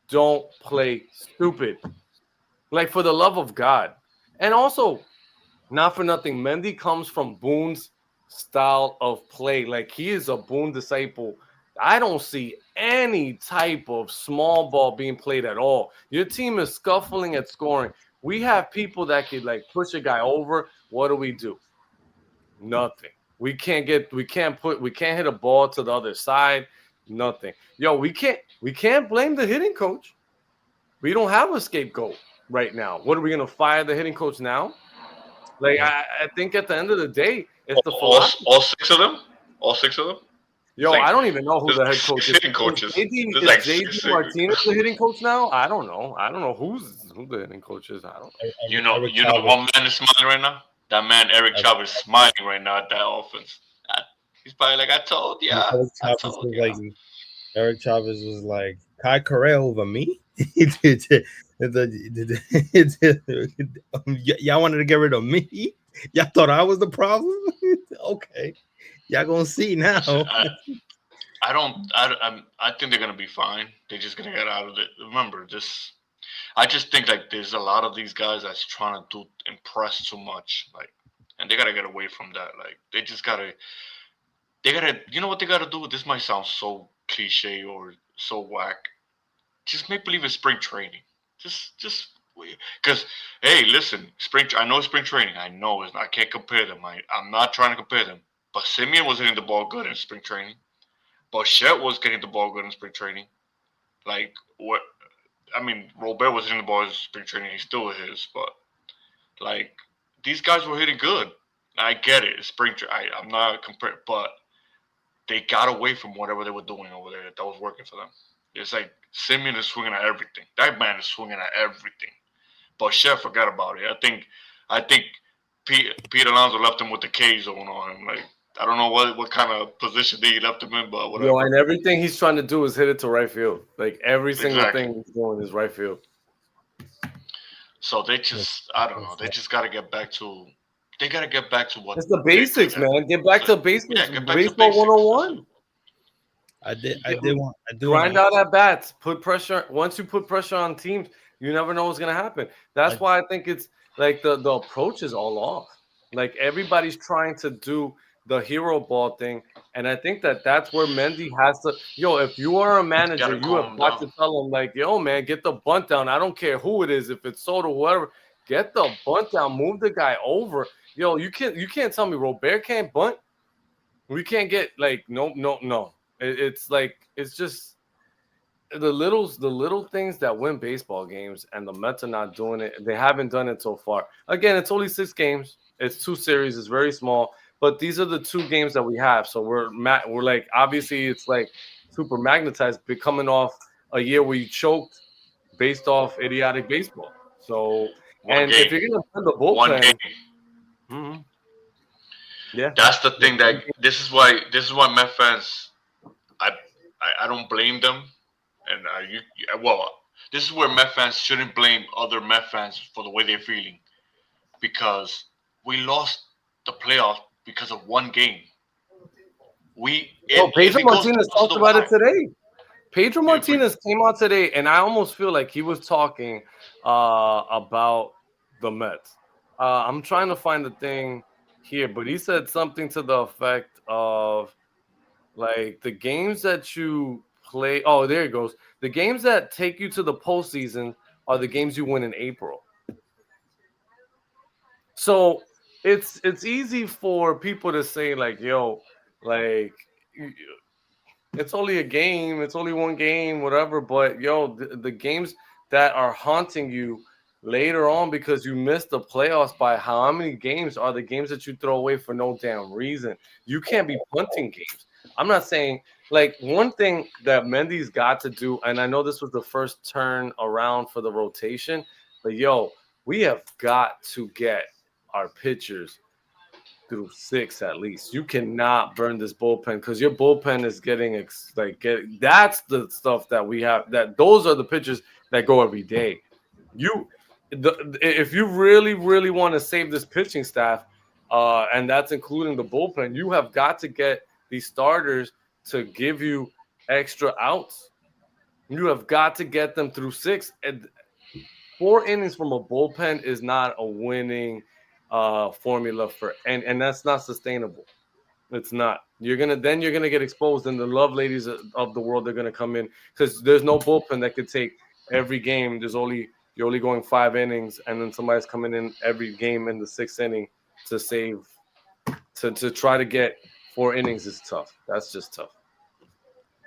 [SPEAKER 4] Don't play stupid. Like, for the love of God. And also, not for nothing, Mendy comes from Boone's style of play. Like, he is a Boone disciple. I don't see any type of small ball being played at all. Your team is scuffling at scoring. We have people that could like push a guy over. What do? Nothing. We can't hit a ball to the other side. Nothing. Yo, we can't blame the hitting coach. We don't have a scapegoat right now. What are we gonna fire the hitting coach now? Like, I think at the end of the day, it's the philosophy.
[SPEAKER 3] All six of them. All six of them.
[SPEAKER 4] Yo,
[SPEAKER 3] like,
[SPEAKER 4] I don't even know who the head coach is.
[SPEAKER 3] Hitting coaches.
[SPEAKER 4] Is JD Martinez the hitting coach now? I don't know. I don't know who the hitting coach is. I don't know.
[SPEAKER 3] You know, one man is smiling right now. That man, Eric Chavez, is smiling right now at that offense. He's probably like, I told you.
[SPEAKER 2] Eric Chavez was like, Kai Correa over me? Y'all wanted to get rid of me? Y'all thought I was the problem? Okay. Y'all gonna see now.
[SPEAKER 3] I think they're gonna be fine. They're just gonna get out of it. Remember this. I just think like there's a lot of these guys that's trying to impress too much, like, and they gotta get away from that. Like, they gotta. You know what they gotta do? This might sound so cliche or so whack. Just make believe it's spring training. Just because, hey, listen, I know spring training. I know I can't compare them. I'm not trying to compare them. But Simeon was hitting the ball good in spring training. Bichette was getting the ball good in spring training. Like, what? I mean, Robert was hitting the ball in spring training. He still is. But, like, these guys were hitting good. I get it. It's spring training. I'm not comparing. But they got away from whatever they were doing over there that was working for them. It's like Simeon is swinging at everything. That man is swinging at everything. Bichette forgot about it. I think Pete Alonso left him with the K zone on him. Like, I don't know what kind of position he left him in, but whatever.
[SPEAKER 4] Yo, and everything he's trying to do is hit it to right field. Like, every single thing he's doing is right field.
[SPEAKER 3] So they just, I don't know. They just got to get back to. They got to get back to what.
[SPEAKER 4] It's the basics, man. Get back to basics. Yeah, Baseball 101.
[SPEAKER 2] I do
[SPEAKER 4] grind out at bats. Put pressure. Once you put pressure on teams, you never know what's gonna happen. That's why I think it's like the approach is all off. Like, everybody's trying to do the hero ball thing, and I think that's where Mendy has to. Yo, if you are a manager, you have got to tell him, like, yo, man, get the bunt down. I don't care who it is, if it's Soto, whoever, get the bunt down. Move the guy over. Yo, you can't tell me Robert can't bunt. We can't get like no. It's like, it's just the little things that win baseball games, and the Mets are not doing it. They haven't done it so far. Again, it's only 6 games. It's 2 series. It's very small, but these are the 2 games that we have. So we're like, obviously it's like super magnetized, coming off a year where you choked based off idiotic baseball. So if you're gonna send the bullpen, yeah,
[SPEAKER 3] that's the thing. That this is why Met fans. I don't blame them, and this is where Met fans shouldn't blame other Met fans for the way they're feeling, because we lost the playoff because of 1 game.
[SPEAKER 4] Pedro Martinez talked about it today. Pedro Martinez came out today, and I almost feel like he was talking about the Mets. I'm trying to find the thing here, but he said something to the effect of, like, the games that you play. Oh, there it goes. The games that take you to the postseason are the games you win in April. So it's easy for people to say, like, yo, like, it's only a game. It's only 1 game, whatever. But, yo, the games that are haunting you later on because you missed the playoffs by how many games are the games that you throw away for no damn reason. You can't be punting games. I'm not saying, like, one thing that Mendy's got to do, and I know this was the first turn around for the rotation, but, yo, we have got to get our pitchers through 6 at least. You cannot burn this bullpen, because your bullpen is getting that's the stuff that we have. Those are the pitchers that go every day. if you really, really want to save this pitching staff, and that's including the bullpen, you have got to get these starters to give you extra outs. You have got to get them through 6. And 4 innings from a bullpen is not a winning formula for, and that's not sustainable. It's not. You're gonna get exposed, and the love ladies of the world are gonna come in because there's no bullpen that could take every game. You're only going 5 innings, and then somebody's coming in every game in the 6th inning to save. To try to get 4 innings is tough. That's just tough.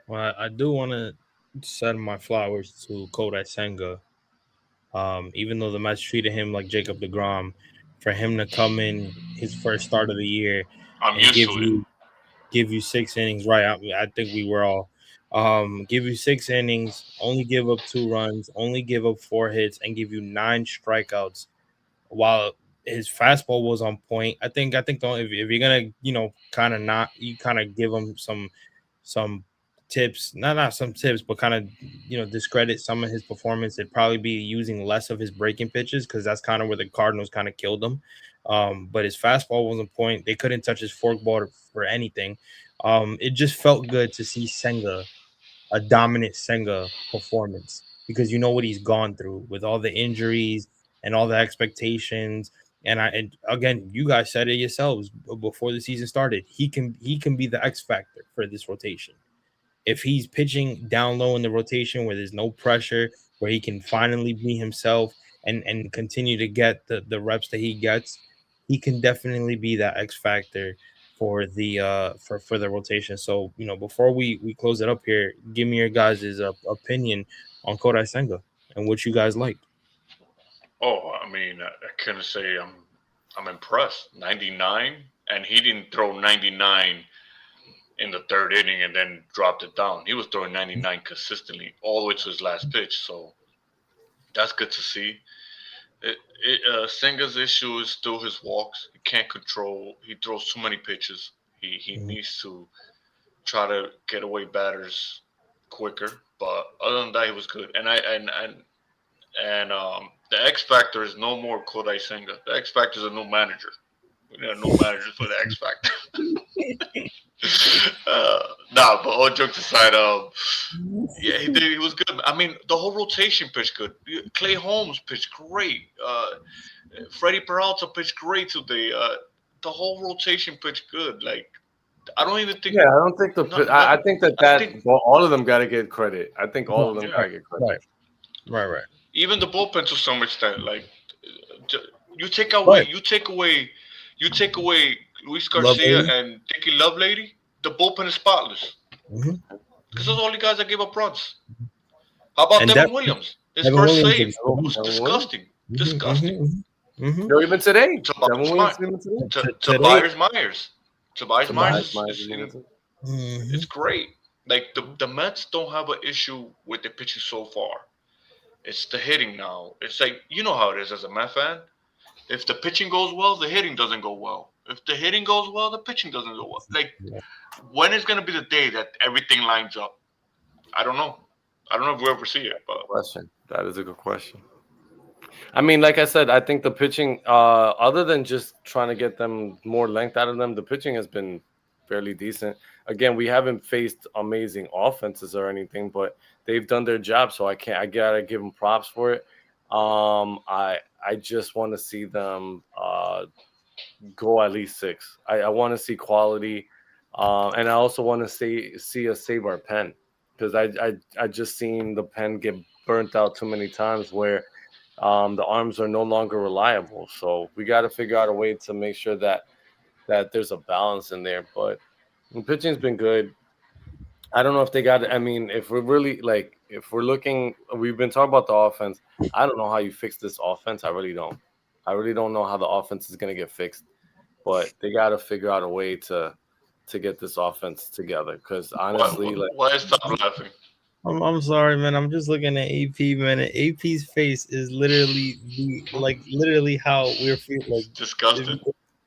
[SPEAKER 2] Well, I do want to send my flowers to Kodai Senga. Even though the Mets treated him like Jacob deGrom, for him to come in his first start of the year
[SPEAKER 3] I'm
[SPEAKER 2] and
[SPEAKER 3] used to it.
[SPEAKER 2] give you 6 innings, right? I think we were all give you 6 innings, only give up 2 runs, only give up 4 hits, and give you 9 strikeouts. While his fastball was on point, I think if you're gonna kind of give him some tips, not some tips, but kind of discredit some of his performance, it'd probably be using less of his breaking pitches because that's kind of where the Cardinals kind of killed him. But his fastball was on point. They couldn't touch his forkball for anything. It just felt good to see Senga, a dominant Senga performance, because you know what he's gone through with all the injuries and all the expectations. And again, you guys said it yourselves before the season started. He can be the X factor for this rotation. If he's pitching down low in the rotation where there's no pressure, where he can finally be himself and continue to get the reps that he gets, he can definitely be that X factor for the for the rotation. So, before we close it up here, give me your guys' opinion on Kodai Senga and what you guys like.
[SPEAKER 3] Oh, I mean, I couldn't say I'm impressed. 99, and he didn't throw 99 in the 3rd inning and then dropped it down. He was throwing 99 consistently all the way to his last pitch. So that's good to see. Senga's issue is still his walks. He can't control. He throws too many pitches. He needs to try to get away batters quicker. But other than that, he was good. And the X factor is no more Kodai Senga. The X factor is a new manager. We have no manager for the X factor. But all jokes aside, yeah, he was good. I mean, the whole rotation pitched good. Clay Holmes pitched great. Freddie Peralta pitched great today. The whole rotation pitched good. Like, I don't even think.
[SPEAKER 4] Yeah, I don't think I think that all of them got to get credit. I think all of them got to get credit.
[SPEAKER 2] Right.
[SPEAKER 3] Even the bullpen to some extent. Like, you take away Luis Garcia and Dickie Lovelady, the bullpen is spotless. Because those are the only guys that gave up runs. How about Devin Williams? His first save was disgusting. Disgusting.
[SPEAKER 4] Even today.
[SPEAKER 3] Tobias Myers. Tobias Myers it's great. Like, the Mets don't have an issue with the pitching so far. It's the hitting now. It's like, you know how it is as a Met fan. If the pitching goes well, the hitting doesn't go well. If the hitting goes well, the pitching doesn't go well. Like, when is going to be the day that everything lines up? I don't know. I don't know if we'll ever see it. But
[SPEAKER 4] question. That is a good question. I mean, like I said, I think the pitching, other than just trying to get them more length out of them, the pitching has been fairly decent. Again, we haven't faced amazing offenses or anything, but they've done their job. So I gotta give them props for it. I just want to see them go at least 6. I want to see quality, and I also want to see us save our pen, because I just seen the pen get burnt out too many times where the arms are no longer reliable. So we got to figure out a way to make sure that there's a balance in there. But the pitching's been good. I don't know if they got. I mean, if we're really if we're looking, we've been talking about the offense. I don't know how you fix this offense. I really don't. I really don't know how the offense is going to get fixed. But they got to figure out a way to get this offense together. Because honestly,
[SPEAKER 3] why stop laughing?
[SPEAKER 2] I'm sorry, man. I'm just looking at AP, man. And AP's face is literally literally how we're feeling. Like,
[SPEAKER 3] disgusted.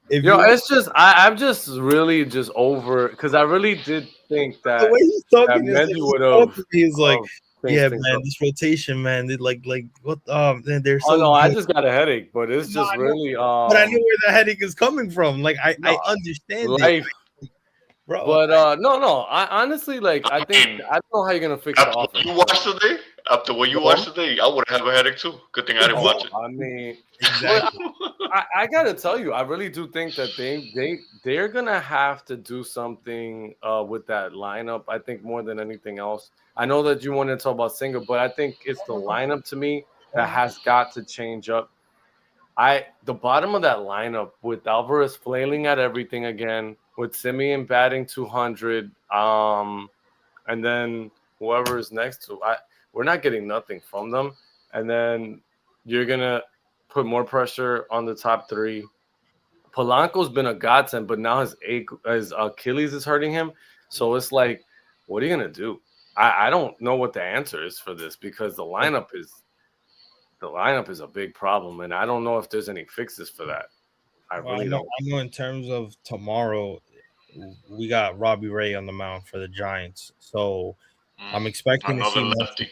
[SPEAKER 4] It's just I'm just really just over, because I really did think that
[SPEAKER 2] the way he's talking
[SPEAKER 4] Mendy would have.
[SPEAKER 2] He's like, Yeah,
[SPEAKER 4] things
[SPEAKER 2] man,
[SPEAKER 4] up.
[SPEAKER 2] this rotation, man, they like what? Man, they're so.
[SPEAKER 4] Oh no, I
[SPEAKER 2] good.
[SPEAKER 4] just got a headache, but it's just really
[SPEAKER 2] But I know where the headache is coming from. Like I
[SPEAKER 4] no,
[SPEAKER 2] understand it,
[SPEAKER 4] life.
[SPEAKER 2] bro.
[SPEAKER 4] But no. I honestly like. I think
[SPEAKER 3] mean,
[SPEAKER 4] I don't know how you're gonna fix the
[SPEAKER 3] after what
[SPEAKER 4] offense.
[SPEAKER 3] you watched today, after what you watched today, I would have a headache too. Good thing I didn't watch it.
[SPEAKER 4] I mean,
[SPEAKER 2] Exactly.
[SPEAKER 4] I gotta tell you, I really do think that they're gonna have to do something with that lineup. I think more than anything else. I know that you want to talk about Singer, but I think it's the lineup to me that has got to change up. The bottom of that lineup with Alvarez flailing at everything again, with Simeon batting 200, and then whoever is next to, we're not getting nothing from them, and then you're gonna put more pressure on the top three. Polanco's been a godsend, but now his Achilles is hurting him, so it's like, what are you gonna do? I don't know what the answer is for this because the lineup is a big problem, and I don't know if there's any fixes for that. I know
[SPEAKER 2] in terms of tomorrow, we got Robbie Ray on the mound for the Giants, so I'm expecting to see
[SPEAKER 3] lefty.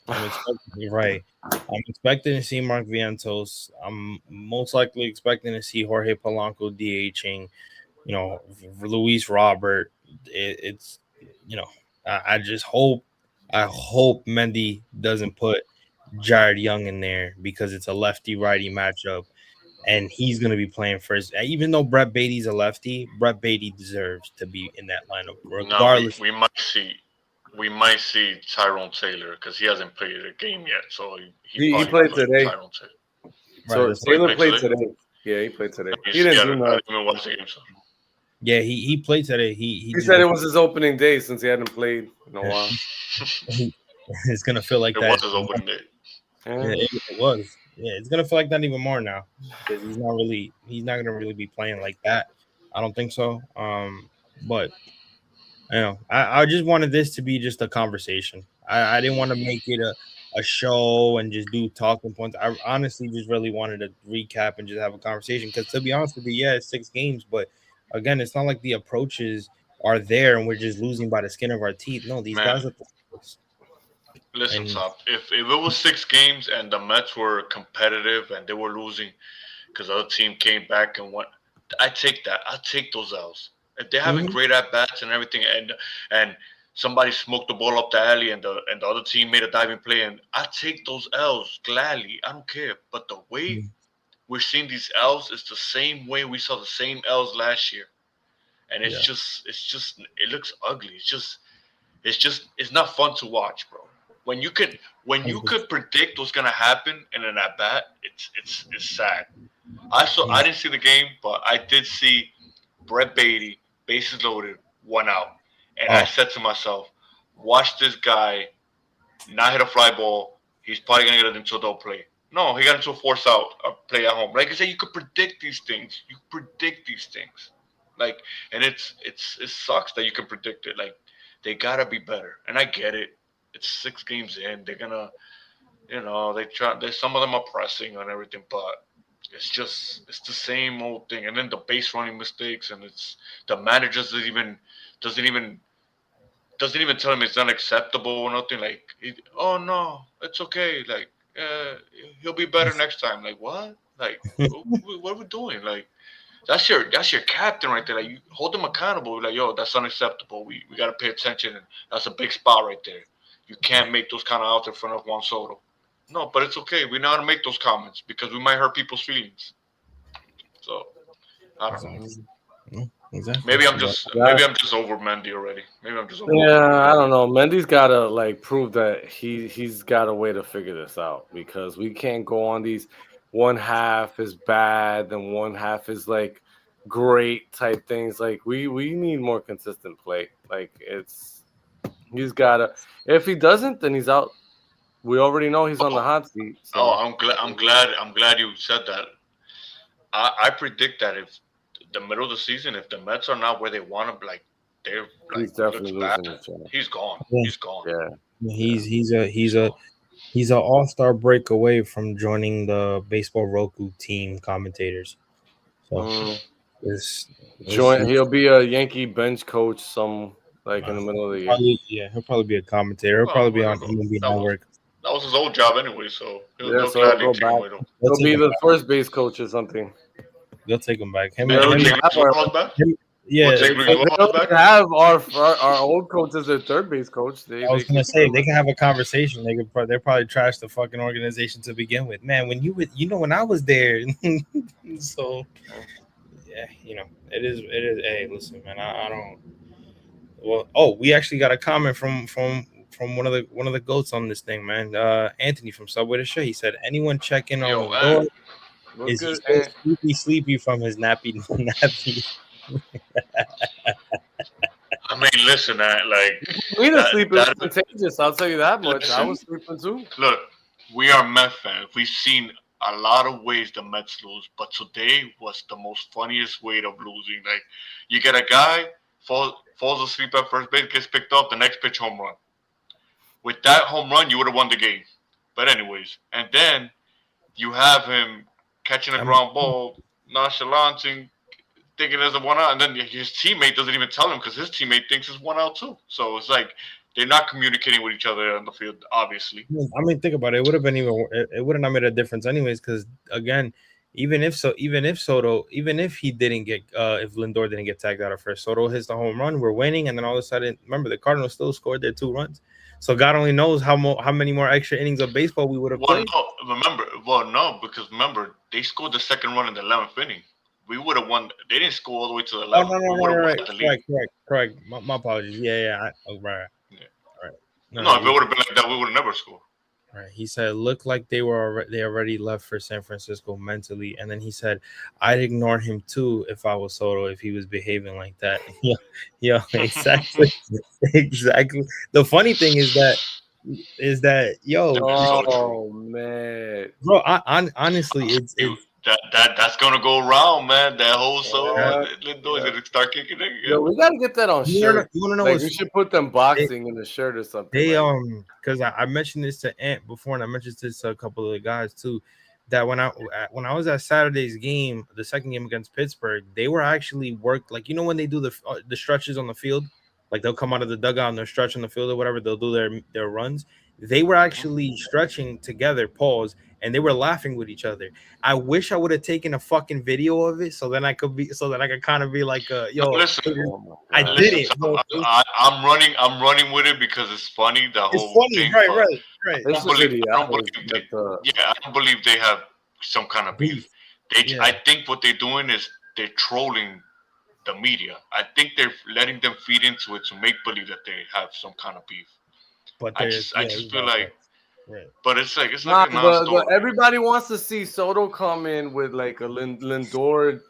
[SPEAKER 2] I'm expecting to see Mark Vientos. I'm most likely expecting to see Jorge Polanco DHing. Luis Robert. It's I just hope Mendy doesn't put Jared Young in there because it's a lefty righty matchup, and he's going to be playing first. Even though Brett Beatty's a lefty, Brett Beatty deserves to be in that lineup regardless.
[SPEAKER 3] No, we might see Tyrone Taylor because he hasn't played a game yet. So
[SPEAKER 4] he played today.
[SPEAKER 3] Tyrone
[SPEAKER 4] So
[SPEAKER 3] Taylor.
[SPEAKER 4] Taylor played today. Yeah, he played today. He didn't do nothing.
[SPEAKER 3] I didn't watch the game. So.
[SPEAKER 2] Yeah, he played today. He
[SPEAKER 4] said it was his opening day since he hadn't played in a while.
[SPEAKER 2] It's gonna feel like
[SPEAKER 3] it
[SPEAKER 2] that.
[SPEAKER 3] Was his opening day.
[SPEAKER 2] Yeah, it was. Yeah, it's gonna feel like that even more now because he's not gonna really be playing like that. I don't think so. But I just wanted this to be just a conversation. I didn't want to make it a show and just do talking points. I honestly just really wanted to recap and just have a conversation because, to be honest with you, yeah, it's 6 games, but again, it's not like the approaches are there and we're just losing by the skin of our teeth. No, these guys are.
[SPEAKER 3] Listen, Top. If it was 6 games and the Mets were competitive and they were losing because the other team came back and won, I take that. I take those L's. If they're having great at bats and everything, and somebody smoked the ball up the alley and the other team made a diving play, and I take those L's gladly. I don't care. But the way we're seeing these L's is the same way we saw the same L's last year, and it looks ugly. It's not fun to watch, bro. When you could predict what's gonna happen in an at bat, it's sad. I didn't see the game, but I did see Brett Beatty, bases loaded, 1 out. And I said to myself, watch this guy not hit a fly ball. He's probably going to get it into a double play. No, he got into a force out, a play at home. Like I said, you could predict these things. Like, and it sucks that you can predict it. Like, they got to be better. And I get it. It's 6 games in. They're going to, some of them are pressing and everything, but it's the same old thing. And then the base running mistakes, and it's the manager doesn't even tell him it's unacceptable or nothing. Like, oh no, it's okay. Like, he'll be better next time. Like, what? Like, what are we doing? Like, that's your captain right there. Like, you hold him accountable. Like, yo, that's unacceptable. We got to pay attention. And that's a big spot right there. You can't make those kind of outs in front of Juan Soto. No, but it's okay. We know how to make those comments because we might hurt people's feelings. So, I don't know.
[SPEAKER 2] Exactly.
[SPEAKER 3] Maybe I'm just over Mendy already.
[SPEAKER 4] I don't know. Mendy's got to prove that he's got a way to figure this out because we can't go on these one half is bad and one half is great type things. Like we need more consistent play. Like he's got to. If he doesn't, then he's out. We already know he's on the hot seat. So.
[SPEAKER 3] Oh, I'm glad you said that. I predict that if the middle of the season, if the Mets are not where they want to, they're
[SPEAKER 4] he's definitely losing his chance.
[SPEAKER 3] He's gone.
[SPEAKER 2] Yeah.
[SPEAKER 3] He's gone.
[SPEAKER 2] Yeah. He's an all-star break away from joining the Baseball Roku team commentators. So
[SPEAKER 4] he'll be a Yankee bench coach like in the middle of the year.
[SPEAKER 2] Probably, yeah, he'll probably be a commentator. He'll probably be on
[SPEAKER 3] Whatever.
[SPEAKER 2] MLB
[SPEAKER 3] That was,
[SPEAKER 2] Network.
[SPEAKER 3] that was his old job anyway, so
[SPEAKER 4] Yeah,
[SPEAKER 3] he'll
[SPEAKER 4] so he'll
[SPEAKER 3] gladly
[SPEAKER 4] go
[SPEAKER 3] take him
[SPEAKER 4] back.
[SPEAKER 3] with him.
[SPEAKER 2] They'll
[SPEAKER 4] He'll be
[SPEAKER 2] take him
[SPEAKER 4] the
[SPEAKER 2] back.
[SPEAKER 4] first base coach or something.
[SPEAKER 2] They'll take him back. Him
[SPEAKER 4] They
[SPEAKER 2] and
[SPEAKER 4] already
[SPEAKER 2] him,
[SPEAKER 4] have
[SPEAKER 3] Take
[SPEAKER 4] our,
[SPEAKER 3] Rizzuto's back?
[SPEAKER 2] yeah.
[SPEAKER 3] We'll take
[SPEAKER 4] they
[SPEAKER 3] Rizzuto's
[SPEAKER 4] already
[SPEAKER 3] back?
[SPEAKER 4] have our old coach as their third base coach.
[SPEAKER 2] I was gonna say they can have a conversation. They're probably trash the fucking organization to begin with. Man, when when I was there, so yeah, it is. Hey, listen, man, I don't. Well, we actually got a comment from one of the goats on this thing, man. Anthony from Subway to Show. He said, "Anyone check in on
[SPEAKER 3] Yo,
[SPEAKER 2] Lindor?
[SPEAKER 4] Look
[SPEAKER 2] Is he
[SPEAKER 4] good,
[SPEAKER 2] still sleepy from his nappy?"
[SPEAKER 3] I mean, listen,
[SPEAKER 4] We didn't
[SPEAKER 3] that-
[SPEAKER 4] sleep. It was
[SPEAKER 3] that-
[SPEAKER 4] contagious. I'll tell you that much. I
[SPEAKER 3] Listen.
[SPEAKER 4] was sleeping too.
[SPEAKER 3] look, we are Met fans. We've seen a lot of ways the Mets lose, but today was the most funniest way of losing. Like, you get a guy falls asleep at first base, gets picked up, the next pitch home run. With that home run, you would have won the game. But anyways, and then you have him catching a ground ball, nonchalanting, thinking there's a 1 out, and then his teammate doesn't even tell him because his teammate thinks it's 1 out too. So it's like they're not communicating with each other on the field, obviously.
[SPEAKER 2] I mean, think about it. It would have been it would have not made a difference anyways. Because again, even if Soto, even if he didn't get, if Lindor didn't get tagged out at first, Soto hits the home run, we're winning, and then all of a sudden, remember the Cardinals still scored their 2 runs. So God only knows how many more extra innings of baseball we would have played.
[SPEAKER 3] No, because remember they scored the second run in the 11th inning. We would have won. They didn't score all the way to the 11th.
[SPEAKER 2] No, correct. My apologies. Right.
[SPEAKER 3] Right. No, if it would have been like that, we would have never scored.
[SPEAKER 2] Right. He said, "Looked like they already left for San Francisco mentally," and then he said, "I'd ignore him too if I was Soto if he was behaving like that." Yeah, exactly. The funny thing is that
[SPEAKER 4] Oh man,
[SPEAKER 2] bro, honestly, it's
[SPEAKER 3] that's gonna go around, man. That whole Soto Lindor is gonna start kicking it.
[SPEAKER 4] Yo, we gotta get that on shirt.
[SPEAKER 2] You wanna know
[SPEAKER 4] like, we should put them boxing in the shirt or something.
[SPEAKER 2] They because I mentioned this to Ant before, and I mentioned this to a couple of the guys too. That when I was at Saturday's game, the second game against Pittsburgh, they were actually worked like when they do the stretches on the field, like they'll come out of the dugout and they're stretching the field or whatever, they'll do their runs. They were actually stretching together, pause, and they were laughing with each other. I wish I would have taken a fucking video of it so that I could kind of be like, yo,
[SPEAKER 3] listen,
[SPEAKER 2] I did it.
[SPEAKER 3] I'm running with it because it's funny. The whole
[SPEAKER 2] funny,
[SPEAKER 3] thing,
[SPEAKER 2] right.
[SPEAKER 3] I don't believe they have some kind of beef. I think what they're doing is they're trolling the media. I think they're letting them feed into it to make believe that they have some kind of beef. But I just feel like, right. But it's like a non-story.
[SPEAKER 4] But everybody wants to see Soto come in with like a Lindor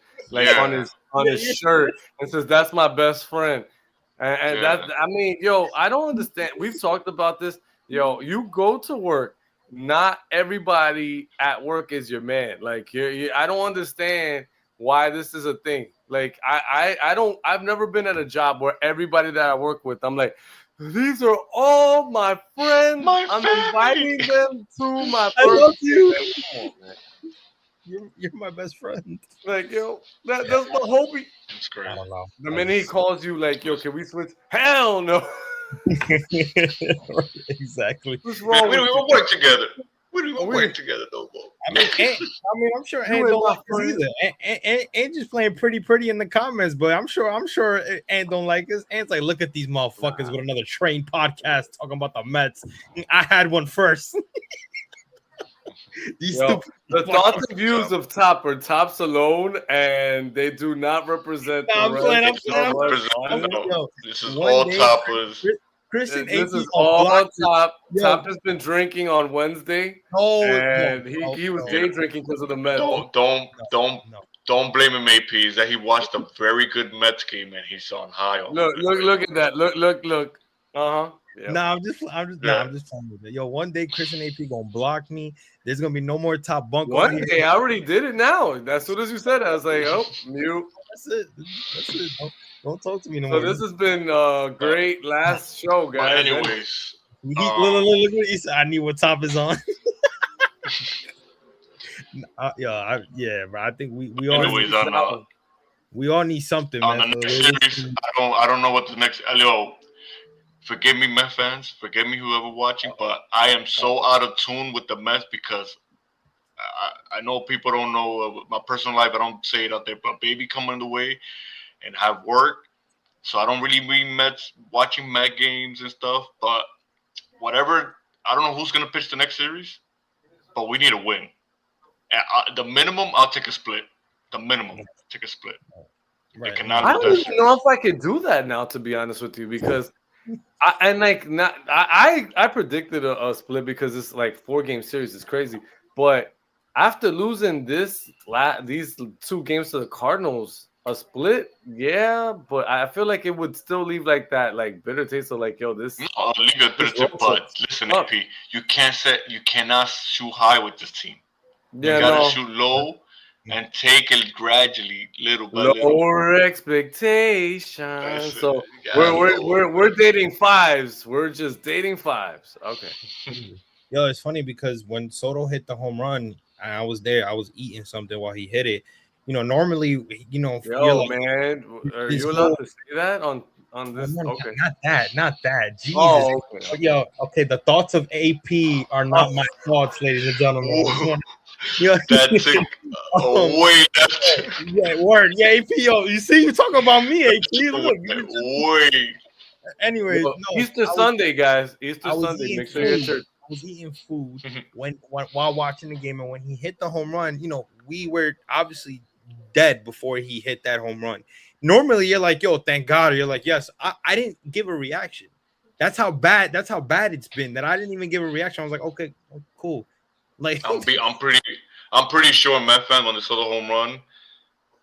[SPEAKER 4] on his shirt and says that's my best friend, and that I don't understand. We've talked about this. You go to work. Not everybody at work is your man. Like I don't understand why this is a thing. Like I've never been at a job where everybody that I work with, I'm like, these are all my friends. I'm inviting them to my birthday. I love you. Come on, man.
[SPEAKER 2] You're my best friend.
[SPEAKER 4] Like, that's the whole beat.
[SPEAKER 3] It's great.
[SPEAKER 2] I don't know.
[SPEAKER 4] The minute he calls you, like, yo, can we switch? Hell no.
[SPEAKER 2] Exactly.
[SPEAKER 4] What's wrong?
[SPEAKER 3] We don't work together. We don't even work together, though, bro.
[SPEAKER 2] I mean, I'm sure Ant don't like us either. Ant just playing pretty in the comments, but I'm sure Ant don't like us. Ant's like, look at these motherfuckers with another train podcast talking about the Mets. I had one first.
[SPEAKER 4] The thoughts and views of Top are Top's alone, and they do not represent.
[SPEAKER 3] This is all Toppers.
[SPEAKER 4] This is all Top. Top has been drinking on Wednesday, and he was day drinking because of the Mets.
[SPEAKER 3] Don't blame him, AP. Is that he watched a very good Mets game and he's on high.
[SPEAKER 4] Look at that. Look.
[SPEAKER 2] Yep. I'm just telling you that. Yo, one day Chris and AP gonna block me. There's gonna be no more Top bunk.
[SPEAKER 4] One day, I already did it now. As soon as you said it, I was like, oh, mute.
[SPEAKER 2] That's it. Don't talk to me no more.
[SPEAKER 4] So this has been a great last show, guys.
[SPEAKER 3] But anyways,
[SPEAKER 2] look what he said. I need what Top is on. Bro. I think we all.
[SPEAKER 3] Anyways,
[SPEAKER 2] we all need something,
[SPEAKER 3] on
[SPEAKER 2] man.
[SPEAKER 3] the next series, I don't know what the next. Forgive me, Mets fans. Forgive me, whoever watching. But I am so out of tune with the Mets because I know people don't know my personal life. I don't say it out there, but baby coming the way and have work. So I don't really read Mets, watching Met games and stuff. But whatever, I don't know who's gonna pitch the next series, but we need a win. The minimum, I'll take a split. The minimum, take a split.
[SPEAKER 2] Right.
[SPEAKER 4] I don't even know if I could do that now, to be honest with you, because I predicted a split because it's like 4-game series. It's crazy, but after losing these 2 games to the Cardinals, a split, yeah, but I feel like it would still leave like that like bitter taste of like, yo, this.
[SPEAKER 3] No, I'll leave it bitter taste. But listen, AP, you cannot shoot high with this team.
[SPEAKER 4] Yeah,
[SPEAKER 3] you gotta shoot low and take it gradually, little by little.
[SPEAKER 4] Lower expectations. So we're dating 5s. We're just dating 5s. Okay.
[SPEAKER 2] Yo, it's funny because when Soto hit the home run, and I was there, I was eating something while he hit it. You know, normally, you know,
[SPEAKER 4] yo, like, man, are you allowed to say that on this?
[SPEAKER 2] No,
[SPEAKER 4] okay,
[SPEAKER 2] not that. Jesus.
[SPEAKER 4] Oh, okay.
[SPEAKER 2] Yo, okay. The thoughts of AP are not my thoughts, ladies and gentlemen.
[SPEAKER 3] Yeah, that's it. Wait,
[SPEAKER 2] yeah, word. Yeah, AP. Yo, you see, you talking about me, AP. Look,
[SPEAKER 3] wait.
[SPEAKER 2] Anyways,
[SPEAKER 4] no, Easter Sunday, guys. Easter Sunday. Make sure you get church.
[SPEAKER 2] I was eating food while watching the game, and when he hit the home run, you know, we were obviously dead before he hit that home run. Normally, you're like, "Yo, thank God," or you're like, "Yes." I didn't give a reaction. That's how bad it's been that I didn't even give a reaction. I was like, "Okay, cool." Like,
[SPEAKER 3] I'm pretty sure Met fans when they saw the home run,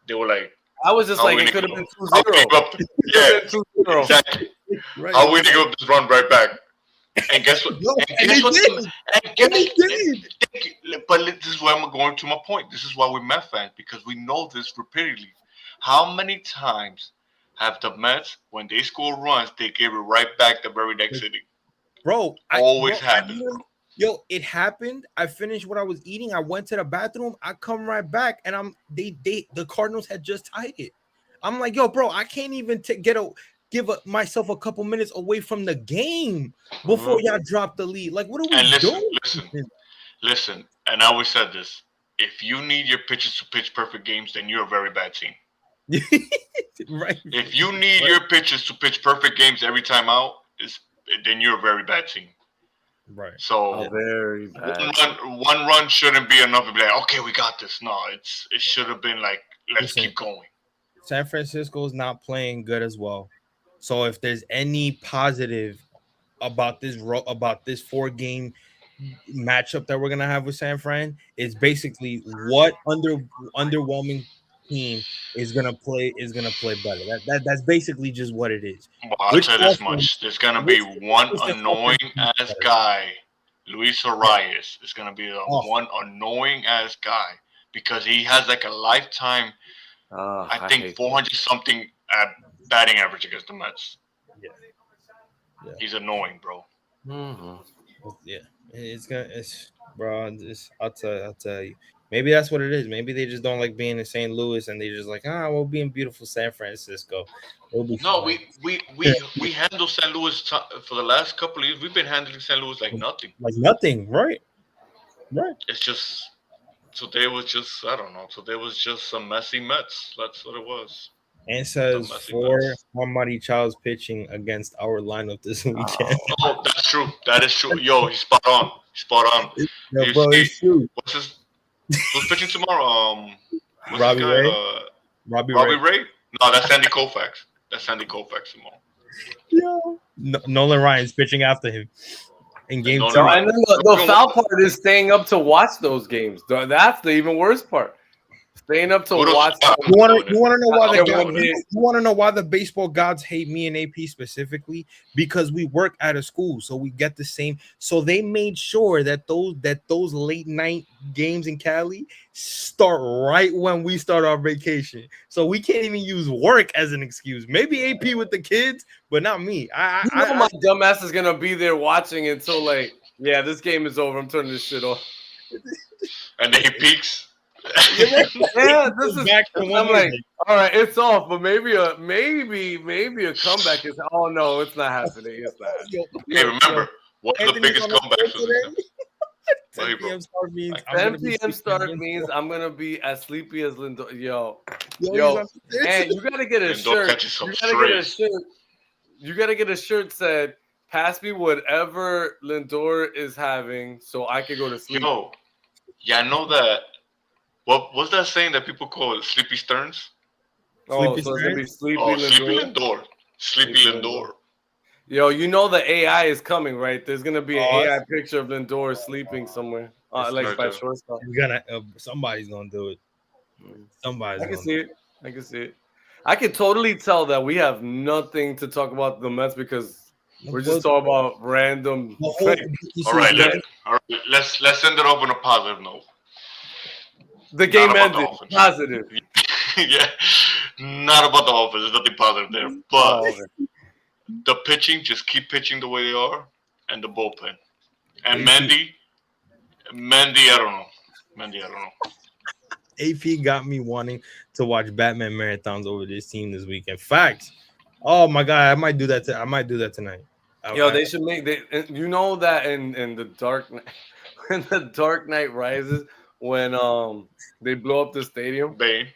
[SPEAKER 3] they were like,
[SPEAKER 4] I was just like, it could have been 2-0.
[SPEAKER 3] Yeah, exactly.
[SPEAKER 2] Right.
[SPEAKER 3] How we to give up this run right back? And guess what? But this is why I'm going to my point. This is why we're Met fans, because we know this repeatedly. How many times have the Mets, when they score runs, they give it right back the very next inning?
[SPEAKER 2] Bro,
[SPEAKER 3] always happens.
[SPEAKER 2] Yo, it happened. I finished what I was eating. I went to the bathroom. I come right back, and the Cardinals had just tied it. I'm like, yo, bro, I can't even give myself a couple minutes away from the game before y'all drop the lead. Like, what are we doing?
[SPEAKER 3] Listen. And I always said this: if you need your pitchers to pitch perfect games, then you're a very bad team.
[SPEAKER 2] Right.
[SPEAKER 3] If you need your pitchers to pitch perfect games every time out, then you're a very bad team.
[SPEAKER 2] Right.
[SPEAKER 3] So
[SPEAKER 4] very bad.
[SPEAKER 3] One run shouldn't be enough to be like, okay, we got this. No, it should have been like, let's keep going.
[SPEAKER 2] San Francisco is not playing good as well. So if there's any positive about this 4-game matchup that we're gonna have with San Fran, it's basically what underwhelming team is gonna play better. That's basically just what it is.
[SPEAKER 3] Well, I'll tell you this much: there's gonna be one annoying ass guy, Luis Arias. Is gonna be the one annoying ass guy because he has like a lifetime. I think 400 something batting average against the Mets. Yeah. He's annoying, bro.
[SPEAKER 2] Mm-hmm. Yeah, I'll tell you. Maybe that's what it is. Maybe they just don't like being in St. Louis, and they just like, we'll be in beautiful San Francisco.
[SPEAKER 3] We handle St. Louis for the last couple of years. We've been handling St. Louis like nothing.
[SPEAKER 2] Like nothing, right?
[SPEAKER 3] It's just today was just I don't know. Today was just some messy Mets. That's what it was.
[SPEAKER 2] And says for Marty Child's pitching against our lineup this weekend.
[SPEAKER 3] Oh, that's true. That is true. Yo, he's spot on.
[SPEAKER 2] Yeah, bro, it's true.
[SPEAKER 3] Who's pitching tomorrow?
[SPEAKER 2] Robbie Ray.
[SPEAKER 3] Robbie Ray? No, that's Sandy Koufax. Tomorrow.
[SPEAKER 2] Yeah. Nolan Ryan's pitching after him in game 2.
[SPEAKER 4] And then the foul part is staying up to watch those games. That's the even worse part. Staying up to watch.
[SPEAKER 2] You want to know why the baseball gods hate me and AP specifically? Because we work at a school, so we get the same. So they made sure that those late night games in Cali start right when we start our vacation. So we can't even use work as an excuse. Maybe AP with the kids, but not me.
[SPEAKER 4] My dumbass is gonna be there watching until like, yeah, this game is over. I'm turning this shit off.
[SPEAKER 3] And then he peeks.
[SPEAKER 4] Yeah, this is.
[SPEAKER 2] Back to
[SPEAKER 4] I'm like, all right, it's off, but maybe a comeback is. Oh no, it's not happening. It's not.
[SPEAKER 3] Hey, remember, one of the biggest comebacks was this.
[SPEAKER 2] 10 p.m. start means
[SPEAKER 4] 10 p.m. start means I'm gonna be as sleepy as Lindor. Yo, and you gotta get a shirt. You gotta get a shirt said, "Pass me whatever Lindor is having, so I can go to sleep."
[SPEAKER 3] Yo, yeah, I know that. What was that saying that people call it? Sleepy Stearns?
[SPEAKER 4] Oh, so it's gonna be Sleepy Lindor.
[SPEAKER 3] Sleepy Lindor.
[SPEAKER 4] Yo, you know the AI is coming, right? There's gonna be an AI picture of Lindor sleeping somewhere, like by shortstop.
[SPEAKER 2] Somebody's gonna do it. Somebody's.
[SPEAKER 4] I can see it. I can totally tell that we have nothing to talk about the Mets because we're just talking about random things.
[SPEAKER 3] All right, let's end it off on a positive note.
[SPEAKER 4] The game ended positive.
[SPEAKER 3] Yeah, not about the offense. There's nothing positive there, but the pitching, just keep pitching the way they are, and the bullpen. And Mendy, I don't know.
[SPEAKER 2] AP got me wanting to watch Batman marathons over this team this weekend. Facts. Oh my god, I might do that tonight.
[SPEAKER 4] They should make you know that in the Dark when the Dark Knight Rises, when they blow up the stadium.
[SPEAKER 3] Bane,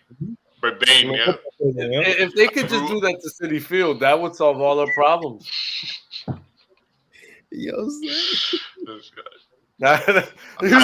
[SPEAKER 3] yeah.
[SPEAKER 4] If they could just do that to Citi Field, that would solve all our problems.
[SPEAKER 2] Yo,
[SPEAKER 3] this guy.
[SPEAKER 4] you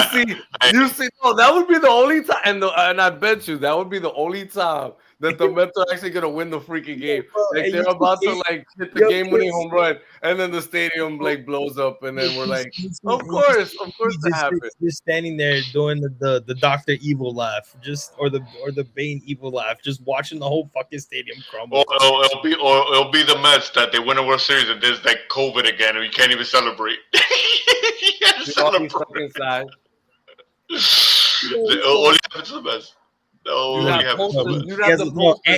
[SPEAKER 4] see, no, that would be the only time, and I bet you that would be the only time that the Mets are actually gonna win the freaking game. Like they're about to like hit the game-winning home run, and then the stadium like blows up, and then we're like, of course that happened.
[SPEAKER 2] Just standing there doing the Dr. Evil laugh, or the Bane evil laugh, just watching the whole fucking stadium crumble.
[SPEAKER 3] Or it'll be the Mets that they win a World Series and there's like COVID again, and you can't even celebrate.
[SPEAKER 4] All inside.
[SPEAKER 3] Only happens to the Mets.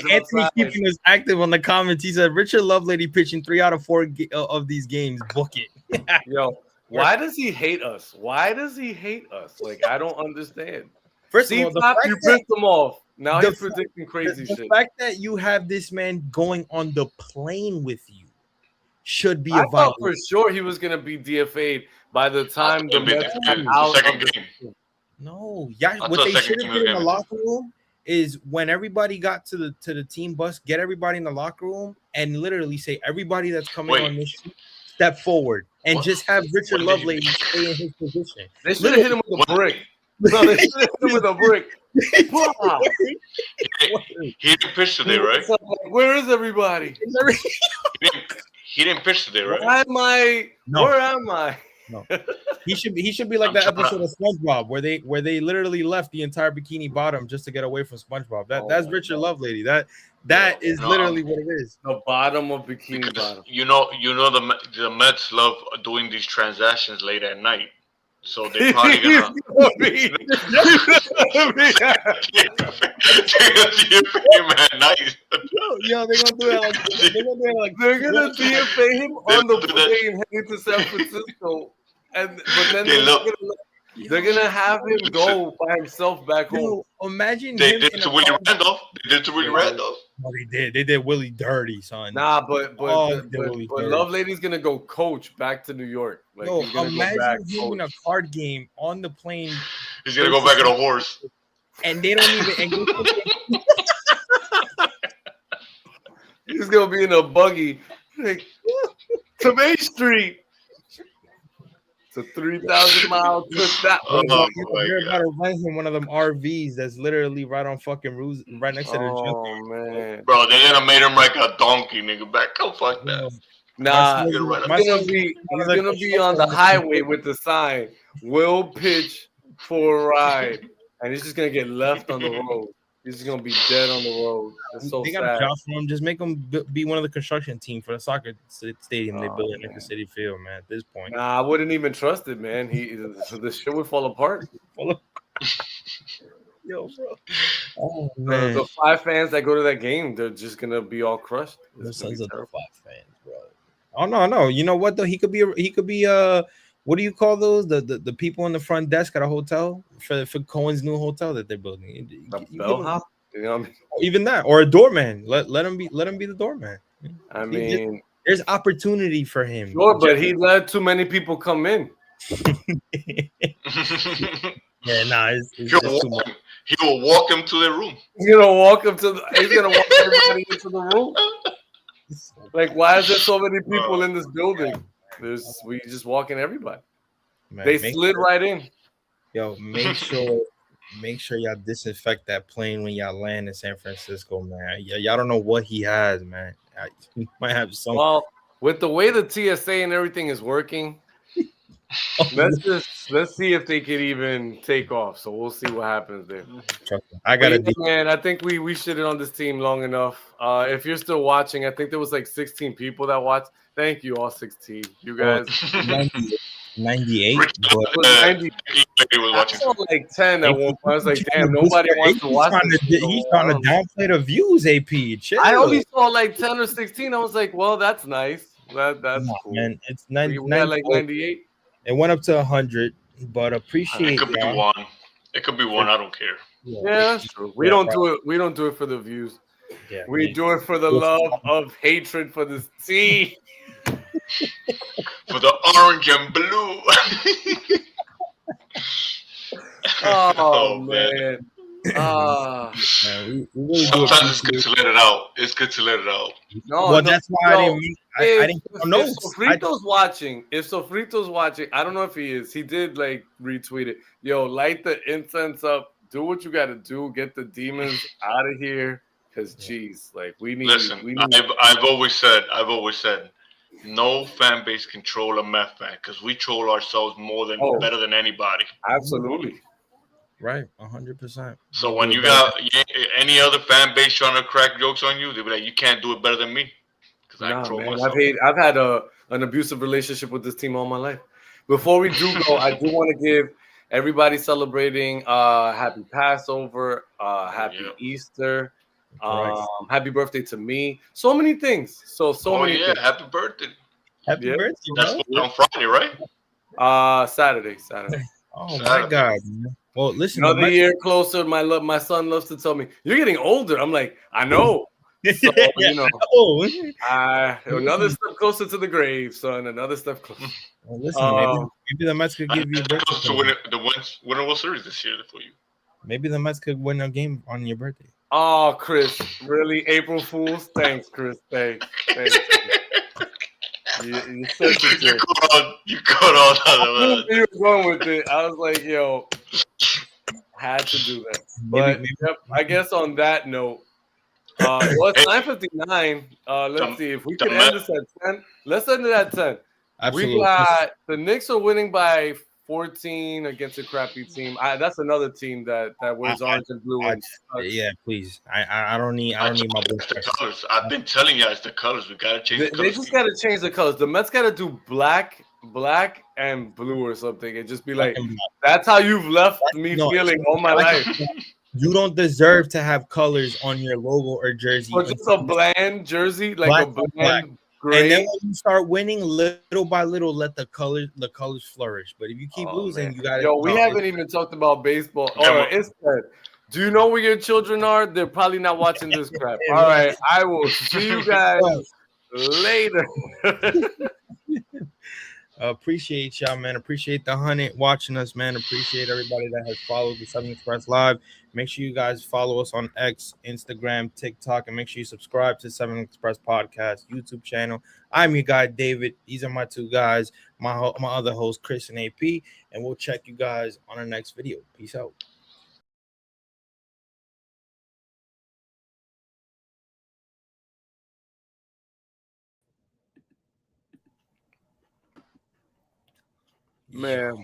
[SPEAKER 2] Anthony keeping us active on the comments. He said Richard Lovelady pitching 3 out of 4 of these games. Book it.
[SPEAKER 4] Yo, why does he hate us? Like, I don't understand.
[SPEAKER 2] First of all,
[SPEAKER 4] you pissed him off. Now he's predicting crazy shit.
[SPEAKER 2] The fact that you have this man going on the plane with you should be
[SPEAKER 4] I thought for sure he was gonna be DFA'd by the time the Mets out
[SPEAKER 3] second game.
[SPEAKER 2] No, yeah. What they should have did in the locker room is when everybody got to the team bus, get everybody in the locker room and literally say everybody that's coming on this team, step forward and just have Richard Lovelady stay in his position.
[SPEAKER 4] They should have hit him with a brick. No, they should have hit him with a brick.
[SPEAKER 3] He didn't pitch today, right?
[SPEAKER 4] Where is everybody?
[SPEAKER 3] He didn't pitch today, right?
[SPEAKER 4] Where am I?
[SPEAKER 2] No, he should be like that episode of SpongeBob where they literally left the entire Bikini Bottom just to get away from SpongeBob. That's Richard Lovelady. That is literally what it is.
[SPEAKER 4] The bottom of Bikini Bottom.
[SPEAKER 3] You know the Mets love doing these transactions late at night, so they're probably gonna.
[SPEAKER 2] Yo, they're gonna do it like
[SPEAKER 4] they're gonna DFA him on the plane heading to San Francisco, but then they're gonna have him go by himself back home.
[SPEAKER 2] Imagine
[SPEAKER 3] they did to Willie Randolph.
[SPEAKER 2] Oh, they did Willie dirty, son.
[SPEAKER 4] Nah, but Lovelady's gonna go coach back to New York. Like,
[SPEAKER 2] imagine him in a card game on the plane.
[SPEAKER 3] He's gonna go back on a horse.
[SPEAKER 2] And they don't even.
[SPEAKER 4] He's gonna be in a buggy, like, to Main Street. It's a 3,000-mile trip that way.
[SPEAKER 2] You're about to rent him one of them RVs that's literally right on fucking roofs, right next to the junkyard.
[SPEAKER 4] Oh man,
[SPEAKER 3] bro, they're gonna make him like a donkey, nigga. Back, oh fuck that.
[SPEAKER 4] Nah, he's gonna be on the highway with the sign, "Will pitch for a ride," and he's just gonna get left on the road. He's just gonna be dead on the road. That's so
[SPEAKER 2] they
[SPEAKER 4] sad.
[SPEAKER 2] got a job for him. Just make him be one of the construction team for the soccer stadium they built in the Citi Field, man. At this point,
[SPEAKER 4] nah, I wouldn't even trust it, man. The shit would fall apart.
[SPEAKER 2] Yo, bro. Oh man,
[SPEAKER 4] the 5 fans that go to that game, they're just gonna be all crushed.
[SPEAKER 2] The sons of the 5 fans, bro. Oh no. You know what though? He could be what do you call those? The people in the front desk at a hotel for Cohen's new hotel that they're building.
[SPEAKER 4] The bellhop, you know what I mean?
[SPEAKER 2] Even that, or a doorman. Let him be the doorman.
[SPEAKER 4] I mean,
[SPEAKER 2] there's opportunity for him.
[SPEAKER 4] Sure, but he let too many people come in.
[SPEAKER 2] Yeah, nah, it's too much.
[SPEAKER 3] He will walk them to their room.
[SPEAKER 4] He's gonna walk everybody into the room. Like, why is there so many people in this building? We just walking everybody. Man, they slid right in.
[SPEAKER 2] Yo, make sure y'all disinfect that plane when y'all land in San Francisco, man. Y'all don't know what he has, man. He might have some.
[SPEAKER 4] Well, with the way the TSA and everything is working, let's see if they could even take off. So we'll see what happens there. Man, I think we shitted on this team long enough. If you're still watching, I think there was like 16 people that watched. Thank you, all 16. You guys.
[SPEAKER 2] 98.
[SPEAKER 4] I saw like 10 at one point. I was like, damn, nobody wants to watch this.
[SPEAKER 2] He's trying to downplay the views, AP. Chill.
[SPEAKER 4] I only saw like 10 or 16. I was like, well, that's nice. That's cool.
[SPEAKER 2] Man, it's 90,
[SPEAKER 4] we had like 98.
[SPEAKER 2] It went up to 100, but appreciate
[SPEAKER 3] it. Could be one. It could be one. I don't care.
[SPEAKER 4] Yeah, that's true. We don't do it. We don't do it for the views. Yeah, we do it for the love of hatred for the sea.
[SPEAKER 3] For the orange and blue.
[SPEAKER 4] Oh man.
[SPEAKER 2] Man, we really
[SPEAKER 3] sometimes it's good to let it out. It's good to let it out.
[SPEAKER 2] No, that's why I didn't know.
[SPEAKER 4] If Sofrito's watching, I don't know if he is. He did like retweet it. Yo, light the incense up. Do what you got to do. Get the demons out of here. Because, geez, like we need.
[SPEAKER 3] Listen, I've always said, no fan base can troll a Mets fan because we troll ourselves better than anybody.
[SPEAKER 4] Absolutely.
[SPEAKER 2] Right, 100%.
[SPEAKER 3] So when you got any other fan base trying to crack jokes on you, they'll be like, "You can't do it better than me." Because I troll myself.
[SPEAKER 4] I've had an abusive relationship with this team all my life. Before we do go, I do want to give everybody celebrating happy Passover, happy Easter, happy birthday to me. So many things. So many things.
[SPEAKER 3] Happy birthday.
[SPEAKER 2] Happy birthday.
[SPEAKER 3] That's on Friday, right?
[SPEAKER 4] Saturday.
[SPEAKER 2] Oh my God, man. Well, listen.
[SPEAKER 4] Another year closer. My son loves to tell me, "You're getting older." I'm like, I know. So, another step closer to the grave, son. Another step closer.
[SPEAKER 2] Well, listen, maybe the Mets could give you a birthday.
[SPEAKER 3] To win the World Series this year for you.
[SPEAKER 2] Maybe the Mets could win a game on your birthday.
[SPEAKER 4] Oh, Chris, really? April Fools? Thanks, Chris. Thanks. You
[SPEAKER 3] caught on that.
[SPEAKER 4] You were going with it. I was like, yo, had to do that. But maybe. Yep, I guess on that note, it's 9:59. Let's see if we can end this at 10. Let's end it at 10.
[SPEAKER 2] Absolutely.
[SPEAKER 4] We got the Knicks are winning by 14 against a crappy team. That's another team that wears orange and blue.
[SPEAKER 2] Yeah, please. I don't need my
[SPEAKER 3] colors. I've been telling you, it's the colors. We gotta change the colors.
[SPEAKER 4] They just gotta change the colors. The Mets gotta do black and blue or something, and just be like, that's how you've left me feeling all my life.
[SPEAKER 2] You don't deserve to have colors on your logo or jersey.
[SPEAKER 4] Or just a bland jersey, like a bland. Gray.
[SPEAKER 2] And then when you start winning, little by little, let the colors flourish. But if you keep losing, you got to.
[SPEAKER 4] Yo, we haven't even talked about baseball. Do you know where your children are? They're probably not watching this crap. All right, I will see you guys later.
[SPEAKER 2] Appreciate y'all, man. Appreciate the 100 watching us, man. Appreciate everybody that has followed the Southern Express Live. Make sure you guys follow us on X, Instagram, TikTok, and make sure you subscribe to Southern Express Podcast YouTube channel. I'm your guy, David. These are my two guys, my other host, Chris and AP, and we'll check you guys on our next video. Peace out.
[SPEAKER 4] Man.